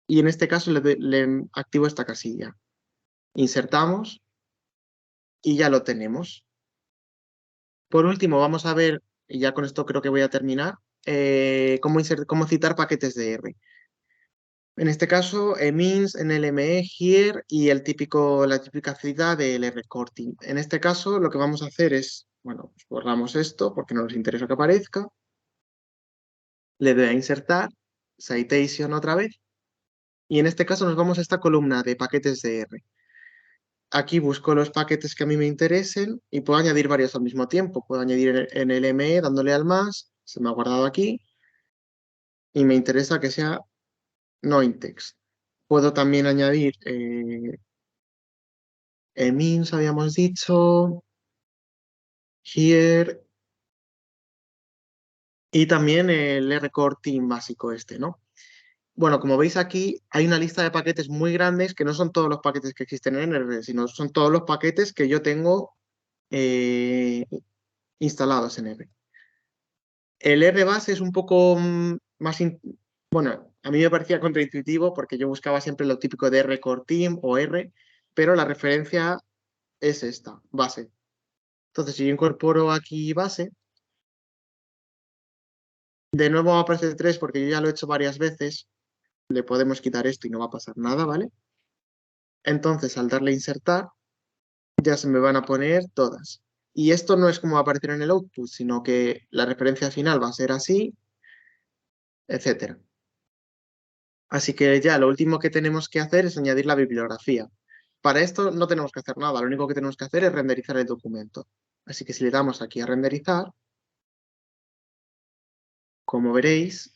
y en este caso le activo esta casilla. Insertamos y ya lo tenemos. Por último, vamos a ver, y ya con esto creo que voy a terminar, cómo citar paquetes de R. En este caso, means, NLME, here y la típica cita del R-corting. En este caso, lo que vamos a hacer es, bueno, pues borramos esto porque no nos interesa que aparezca. Le doy a insertar, citation otra vez. Y en este caso nos vamos a esta columna de paquetes de R. Aquí busco los paquetes que a mí me interesen y puedo añadir varios al mismo tiempo. Puedo añadir en el ME dándole al más, se me ha guardado aquí, y me interesa que sea no in-text. Puedo también añadir means, habíamos dicho, here, y también el R-corting básico este, ¿no? Bueno, como veis aquí, hay una lista de paquetes muy grandes que no son todos los paquetes que existen en R, sino son todos los paquetes que yo tengo eh, instalados en R. El R-base es un poco bueno, a mí me parecía contraintuitivo porque yo buscaba siempre lo típico de R core team o R, pero la referencia es esta, base. Entonces, si yo incorporo aquí base, de nuevo va a aparecer 3 porque yo ya lo he hecho varias veces, le podemos quitar esto y no va a pasar nada, ¿vale? Entonces, al darle a insertar, ya se me van a poner todas. Y esto no es como va a aparecer en el output, sino que la referencia final va a ser así, etcétera. Así que ya lo último que tenemos que hacer es añadir la bibliografía. Para esto no tenemos que hacer nada, lo único que tenemos que hacer es renderizar el documento. Así que si le damos aquí a renderizar, como veréis,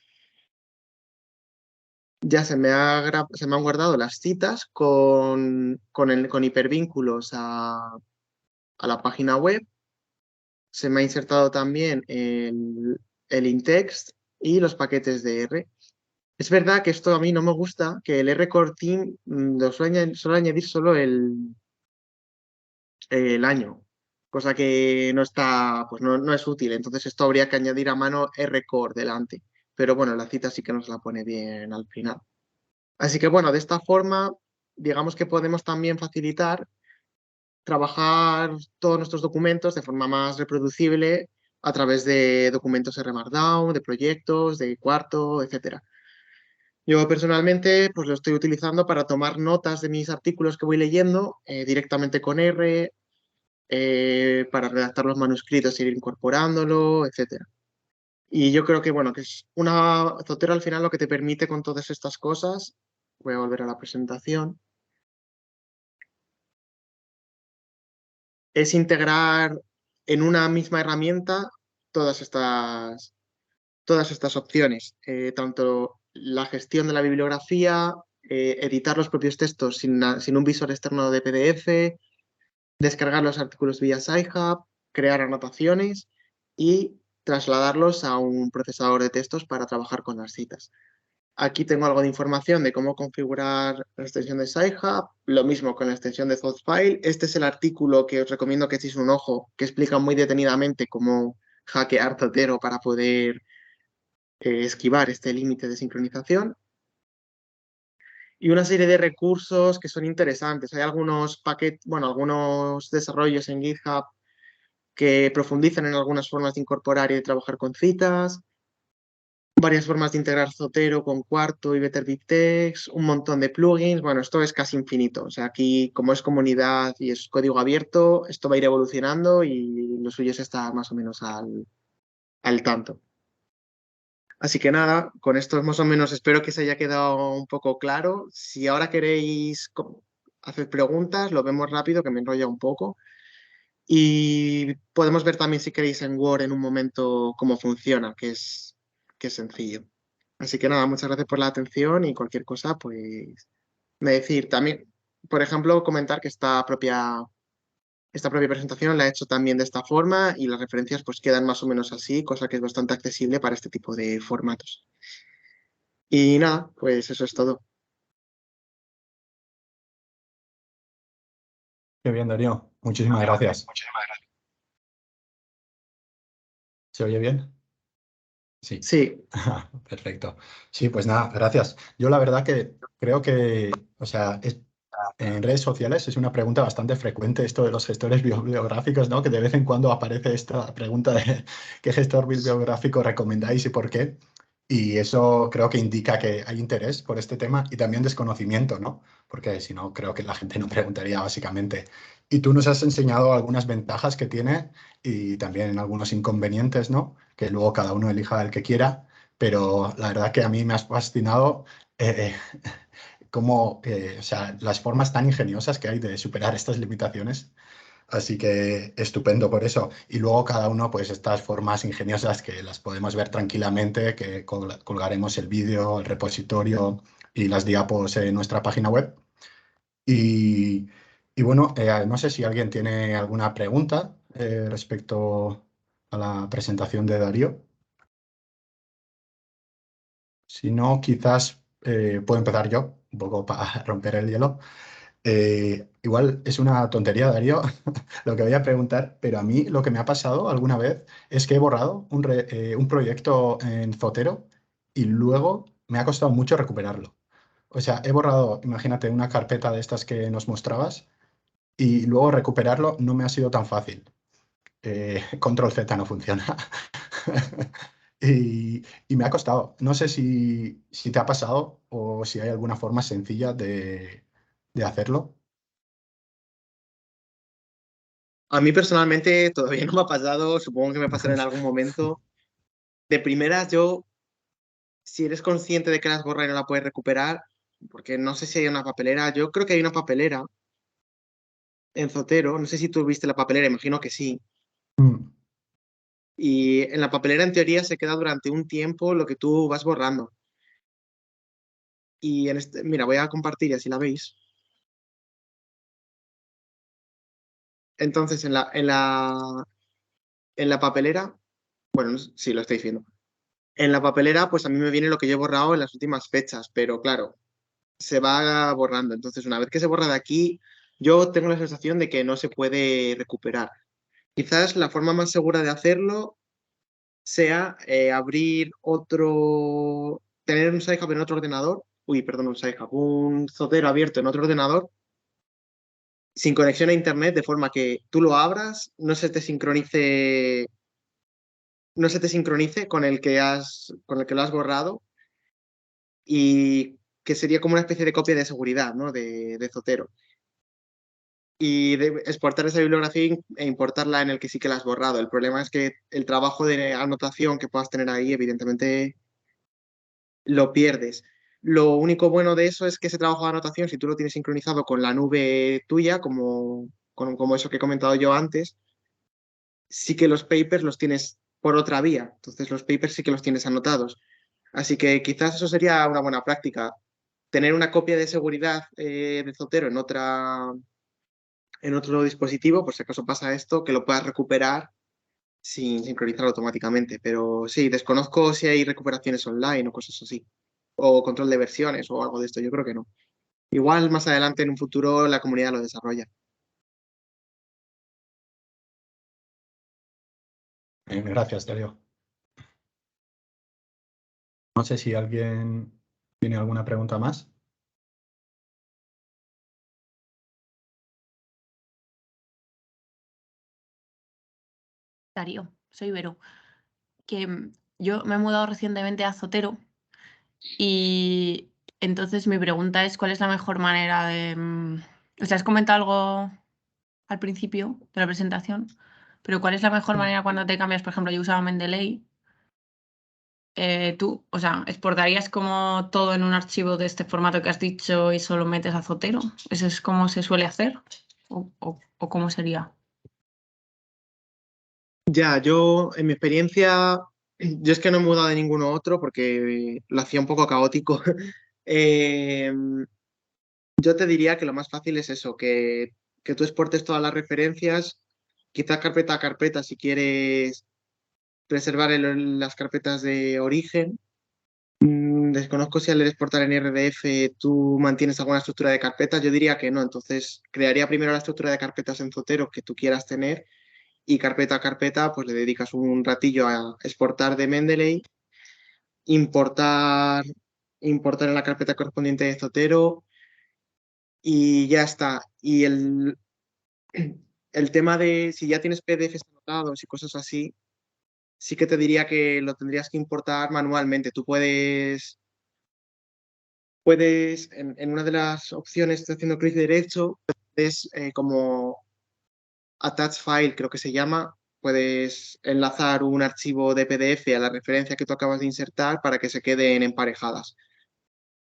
ya se me han guardado las citas con hipervínculos a la página web. Se me ha insertado también el in-text y los paquetes de R. Es verdad que esto a mí no me gusta, que el R-Core Team lo suele añadir solo el año, cosa que no está, pues no es útil. Entonces esto habría que añadir a mano R-Core delante. Pero bueno, la cita sí que nos la pone bien al final. Así que bueno, de esta forma, digamos que podemos también facilitar trabajar todos nuestros documentos de forma más reproducible a través de documentos R Markdown, de proyectos, de cuarto, etcétera. Yo personalmente pues lo estoy utilizando para tomar notas de mis artículos que voy leyendo directamente con R, para redactar los manuscritos, ir incorporándolo, etcétera. Y yo creo que bueno, que es una Zotero al final lo que te permite con todas estas cosas. Voy a volver a la presentación. Es integrar en una misma herramienta todas todas estas opciones, tanto la gestión de la bibliografía, editar los propios textos sin un visor externo de PDF, descargar los artículos vía Sci-Hub, crear anotaciones y trasladarlos a un procesador de textos para trabajar con las citas. Aquí tengo algo de información de cómo configurar la extensión de Sci-Hub, lo mismo con la extensión de Thoughtfile. Este es el artículo que os recomiendo que echéis un ojo, que explica muy detenidamente cómo hackear Zotero para poder esquivar este límite de sincronización. Y una serie de recursos que son interesantes. Hay algunos paquetes, bueno, algunos desarrollos en GitHub que profundizan en algunas formas de incorporar y de trabajar con citas, varias formas de integrar Zotero con Quarto y Better BibTeX, un montón de plugins. Bueno, esto es casi infinito. O sea, aquí, como es comunidad y es código abierto, esto va a ir evolucionando y lo suyo es estar más o menos al tanto. Así que nada, con esto más o menos espero que se haya quedado un poco claro. Si ahora queréis hacer preguntas, lo vemos rápido, que me enrolla un poco. Y podemos ver también si queréis en Word en un momento cómo funciona, que es sencillo. Así que nada, muchas gracias por la atención y cualquier cosa, pues me decir también, por ejemplo, comentar que esta propia presentación la he hecho también de esta forma y las referencias pues quedan más o menos así, cosa que es bastante accesible para este tipo de formatos. Y nada, pues eso es todo. Qué bien, Darío. Muchísimas gracias. ¿Se oye bien? Sí. Sí, Perfecto. Sí, pues nada, gracias. Yo la verdad que creo que, o sea, en redes sociales es una pregunta bastante frecuente esto de los gestores bibliográficos, ¿no? Que de vez en cuando aparece esta pregunta de qué gestor bibliográfico recomendáis y por qué. Y eso creo que indica que hay interés por este tema y también desconocimiento, ¿no? Porque si no, creo que la gente no preguntaría básicamente. Y tú nos has enseñado algunas ventajas que tiene y también algunos inconvenientes, ¿no? Que luego cada uno elija el que quiera, pero la verdad que a mí me has fascinado cómo, o sea, las formas tan ingeniosas que hay de superar estas limitaciones. Así que estupendo por eso. Y luego cada uno, pues estas formas ingeniosas que las podemos ver tranquilamente, que colgaremos el vídeo, el repositorio y las diapos en nuestra página web. Y, y bueno, no sé si alguien tiene alguna pregunta respecto a la presentación de Darío. Si no, quizás puedo empezar yo, un poco para romper el hielo. Igual es una tontería, Darío, lo que voy a preguntar, pero a mí lo que me ha pasado alguna vez es que he borrado un proyecto en Zotero y luego me ha costado mucho recuperarlo. O sea, he borrado, imagínate, una carpeta de estas que nos mostrabas y luego recuperarlo no me ha sido tan fácil. Control Z no funciona. Y me ha costado. No sé si te ha pasado o si hay alguna forma sencilla de hacerlo. a mí personalmente todavía no me ha pasado, supongo que me pasará en algún momento. De primeras, yo, si eres consciente de que la has borrado y no la puedes recuperar, porque no sé si hay una papelera, yo creo que hay una papelera en Zotero, no sé si tú viste la papelera, imagino que sí. Mm. Y en la papelera, en teoría, se queda durante un tiempo lo que tú vas borrando. Y en este, mira, voy a compartir y así la veis. Entonces, en la papelera, bueno, sí, lo estáis viendo. En la papelera, pues a mí me viene lo que yo he borrado en las últimas fechas, pero claro, se va borrando. Entonces, una vez que se borra de aquí, yo tengo la sensación de que no se puede recuperar. Quizás la forma más segura de hacerlo sea abrir tener un Sci-Hub en otro ordenador, uy, perdón, un Sci-Hub, un Zotero abierto en otro ordenador sin conexión a internet, de forma que tú lo abras, no se te sincronice con el que lo has borrado y que sería como una especie de copia de seguridad, ¿no? de Zotero. Y de exportar esa bibliografía e importarla en el que sí que la has borrado. El problema es que el trabajo de anotación que puedas tener ahí, evidentemente, lo pierdes. Lo único bueno de eso es que ese trabajo de anotación, si tú lo tienes sincronizado con la nube tuya, como eso que he comentado yo antes, sí que los papers los tienes por otra vía. Entonces los papers sí que los tienes anotados. Así que quizás eso sería una buena práctica. Tener una copia de seguridad de Zotero en otro dispositivo, por si acaso pasa esto, que lo puedas recuperar sin sincronizar automáticamente. Pero sí, desconozco si hay recuperaciones online o cosas así. o control de versiones o algo de esto. Yo creo que no. Igual más adelante en un futuro la comunidad lo desarrolla. Gracias, Darío. No sé si alguien tiene alguna pregunta más. Darío, soy Vero. Que yo me he mudado recientemente a Zotero y entonces mi pregunta es ¿cuál es la mejor manera de... O sea, has comentado algo al principio de la presentación, pero ¿cuál es la mejor manera cuando te cambias? Por ejemplo, yo usaba Mendeley. Tú, o sea, ¿exportarías como todo en un archivo de este formato que has dicho y solo metes a Zotero? ¿Eso es como se suele hacer? ¿O cómo sería? Ya, yo en mi experiencia, yo es que no he mudado de ninguno otro porque lo hacía un poco caótico. Eh, yo te diría que lo más fácil es eso, que tú exportes todas las referencias, quizás carpeta a carpeta si quieres preservar las carpetas de origen. Desconozco si al exportar en RDF tú mantienes alguna estructura de carpetas, yo diría que no, entonces crearía primero la estructura de carpetas en Zotero que tú quieras tener y carpeta a carpeta pues le dedicas un ratillo a exportar de Mendeley, importar, importar en la carpeta correspondiente de Zotero y ya está. Y el tema de si ya tienes PDFs anotados y cosas así, sí que te diría que lo tendrías que importar manualmente. Tú puedes en una de las opciones, estoy haciendo clic derecho, es como attach file, creo que se llama. Puedes enlazar un archivo de PDF a la referencia que tú acabas de insertar para que se queden emparejadas.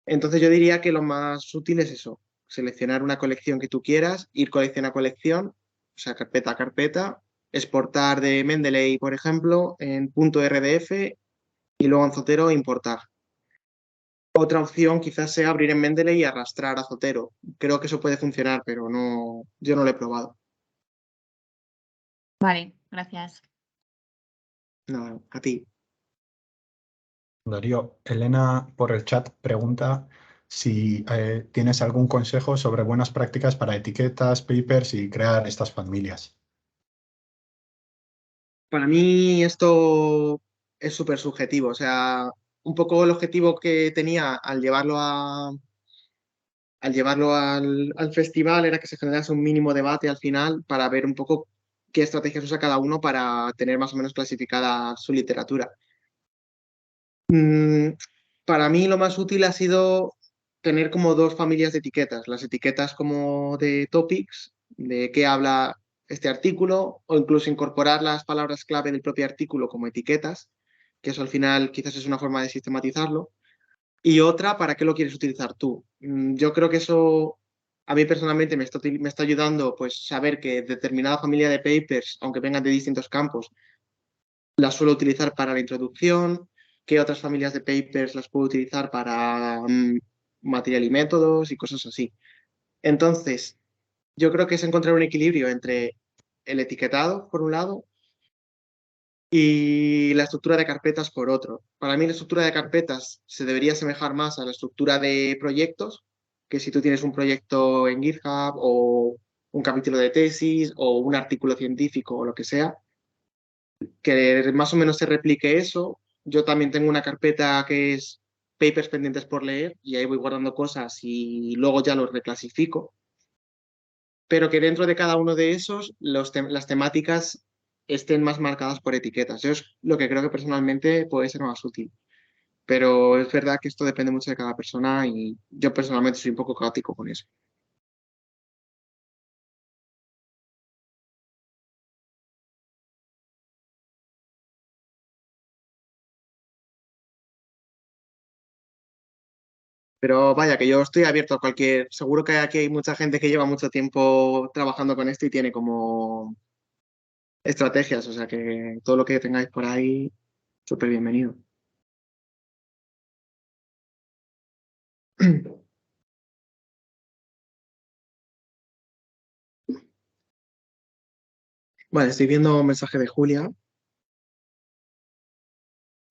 Entonces yo diría que lo más útil es eso, seleccionar una colección que tú quieras, ir colección a colección, o sea, carpeta a carpeta, exportar de Mendeley, por ejemplo, en .rdf y luego en Zotero importar. Otra opción quizás sea abrir en Mendeley y arrastrar a Zotero. Creo que eso puede funcionar, pero no, yo no lo he probado. Vale, gracias. No, a ti. Darío, Elena por el chat pregunta si tienes algún consejo sobre buenas prácticas para etiquetas, papers y crear estas familias. Para mí esto es súper subjetivo. O sea, un poco el objetivo que tenía al llevarlo al festival era que se generase un mínimo debate al final para ver un poco qué estrategias usa cada uno para tener más o menos clasificada su literatura. Mm, para mí lo más útil ha sido tener como dos familias de etiquetas, las etiquetas como de topics, de qué habla este artículo, o incluso incorporar las palabras clave del propio artículo como etiquetas, que eso al final quizás es una forma de sistematizarlo, y otra, ¿para qué lo quieres utilizar tú? Yo creo que eso a mí personalmente me está ayudando pues saber que determinada familia de papers, aunque vengan de distintos campos, las suelo utilizar para la introducción, qué otras familias de papers las puedo utilizar para material y métodos y cosas así. Entonces, yo creo que es encontrar un equilibrio entre el etiquetado, por un lado, y la estructura de carpetas, por otro. Para mí, la estructura de carpetas se debería asemejar más a la estructura de proyectos, que si tú tienes un proyecto en GitHub o un capítulo de tesis o un artículo científico o lo que sea, que más o menos se replique eso. Yo también tengo una carpeta que es papers pendientes por leer y ahí voy guardando cosas y luego ya los reclasifico, pero que dentro de cada uno de esos las temáticas estén más marcadas por etiquetas. Yo es lo que creo que personalmente puede ser más útil, pero es verdad que esto depende mucho de cada persona y yo personalmente soy un poco caótico con eso. Pero vaya, que yo estoy abierto a cualquier. Seguro que aquí hay mucha gente que lleva mucho tiempo trabajando con esto y tiene como estrategias, o sea que todo lo que tengáis por ahí, súper bienvenido. Vale, estoy viendo un mensaje de Julia.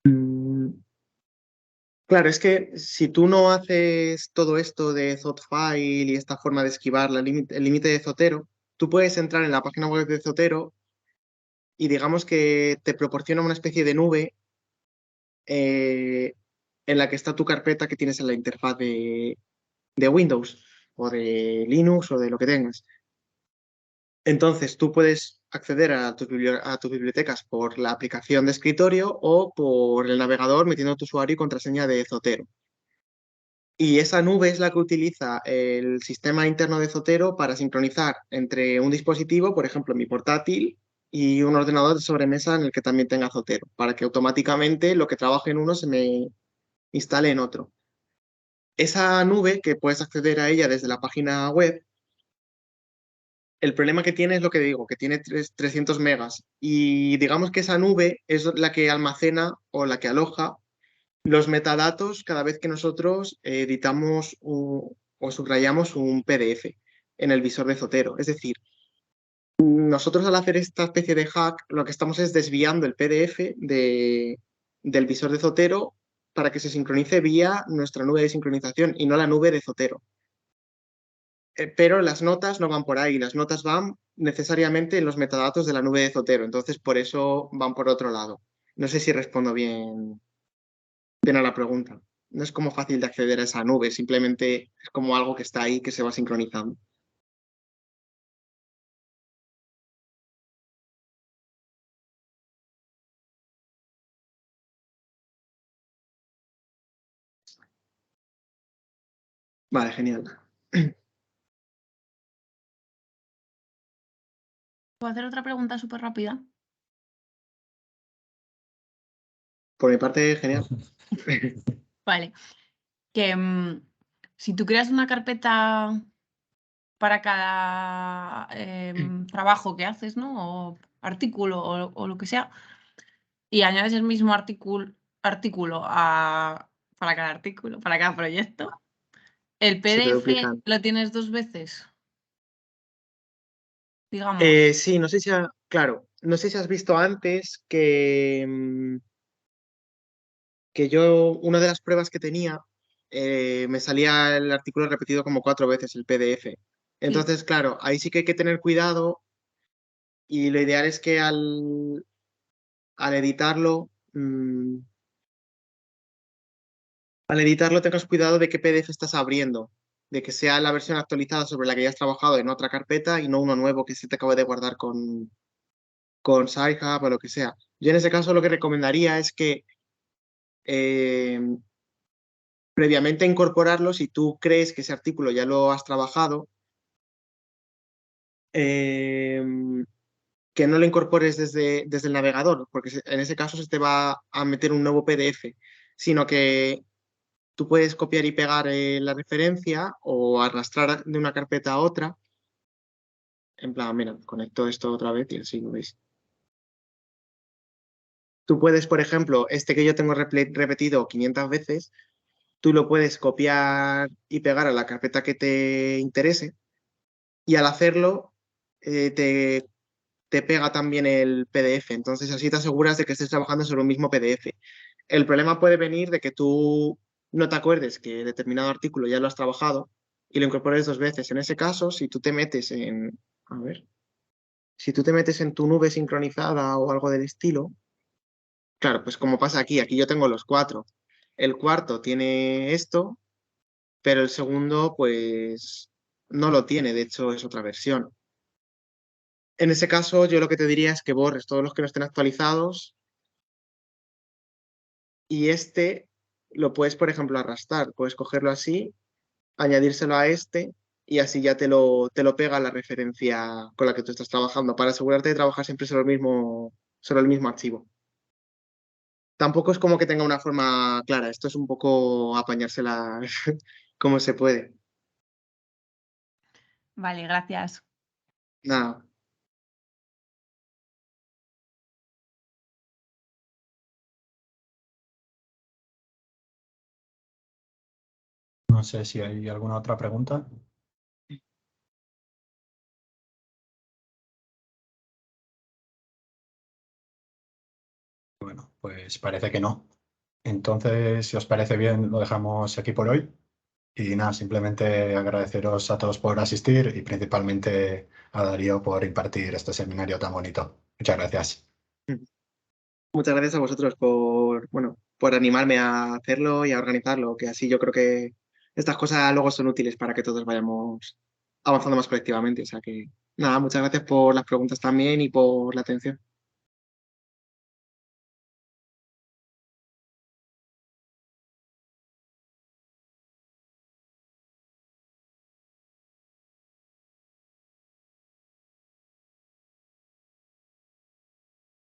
Mm, Claro, es que si tú no haces todo esto de Zotfile y esta forma de esquivar el límite de Zotero, tú puedes entrar en la página web de Zotero y digamos que te proporciona una especie de nube eh, en la que está tu carpeta que tienes en la interfaz de Windows o de Linux o de lo que tengas. Entonces tú puedes acceder a a tus bibliotecas por la aplicación de escritorio o por el navegador metiendo tu usuario y contraseña de Zotero. Y esa nube es la que utiliza el sistema interno de Zotero para sincronizar entre un dispositivo, por ejemplo, mi portátil, y un ordenador de sobremesa en el que también tenga Zotero, para que automáticamente lo que trabaje en uno se me instale en otro. Esa nube, que puedes acceder a ella desde la página web, el problema que tiene es lo que digo, que tiene 300 megas. Y digamos que esa nube es la que almacena o la que aloja los metadatos cada vez que nosotros editamos o subrayamos un PDF en el visor de Zotero. Es decir, nosotros al hacer esta especie de hack, lo que estamos es desviando el PDF del visor de Zotero para que se sincronice vía nuestra nube de sincronización y no la nube de Zotero. Pero las notas no van por ahí, las notas van necesariamente en los metadatos de la nube de Zotero, entonces por eso van por otro lado. No sé si respondo bien a la pregunta. No es como fácil de acceder a esa nube, simplemente es como algo que está ahí que se va sincronizando. Vale, genial. ¿Puedo hacer otra pregunta súper rápida? Por mi parte, genial. Vale. Que si tú creas una carpeta para cada trabajo que haces, ¿no? O artículo o lo que sea, y añades el mismo artículo para cada artículo, para cada proyecto, ¿el Se te PDF duplican. lo tienes 2 veces? Digamos. Sí, no sé si claro, no sé si has visto antes que yo, una de las pruebas que tenía, me salía el artículo repetido como 4 veces el PDF. Sí. Entonces, claro, ahí sí que hay que tener cuidado y lo ideal es que al editarlo, al editarlo tengas cuidado de qué PDF estás abriendo, de que sea la versión actualizada sobre la que ya has trabajado en otra carpeta y no uno nuevo que se te acabe de guardar con Sci-Hub o lo que sea. Yo en ese caso lo que recomendaría es que eh, previamente incorporarlo, si tú crees que ese artículo ya lo has trabajado, eh, que no lo incorpores desde el navegador, porque en ese caso se te va a meter un nuevo PDF, sino que tú puedes copiar y pegar la referencia o arrastrar de una carpeta a otra. En plan, mira, conecto esto otra vez y así lo veis. Tú puedes, por ejemplo, este que yo tengo repetido 500 veces, tú lo puedes copiar y pegar a la carpeta que te interese y al hacerlo te pega también el PDF. Entonces así te aseguras de que estés trabajando sobre un mismo PDF. El problema puede venir de que tú no te acuerdes que determinado artículo ya lo has trabajado y lo incorpores 2 veces. En ese caso, si tú te metes a ver, si tú te metes en tu nube sincronizada o algo del estilo, claro, pues como pasa aquí yo tengo los 4. El cuarto tiene esto, pero el segundo, pues no lo tiene, de hecho es otra versión. En ese caso, yo lo que te diría es que borres todos los que no estén actualizados y este lo puedes, por ejemplo, arrastrar. Puedes cogerlo así, añadírselo a este y así ya te lo pega la referencia con la que tú estás trabajando para asegurarte de trabajar siempre sobre el mismo archivo. Tampoco es como que tenga una forma clara, esto es un poco apañársela como se puede. Vale, gracias. Nada. No sé si hay alguna otra pregunta. Bueno, pues parece que no. Entonces, si os parece bien, lo dejamos aquí por hoy. Y nada, simplemente agradeceros a todos por asistir y principalmente a Darío por impartir este seminario tan bonito. Muchas gracias. Muchas gracias a vosotros por, bueno, por animarme a hacerlo y a organizarlo, que así yo creo que estas cosas luego son útiles para que todos vayamos avanzando más colectivamente. O sea que, nada, muchas gracias por las preguntas también y por la atención.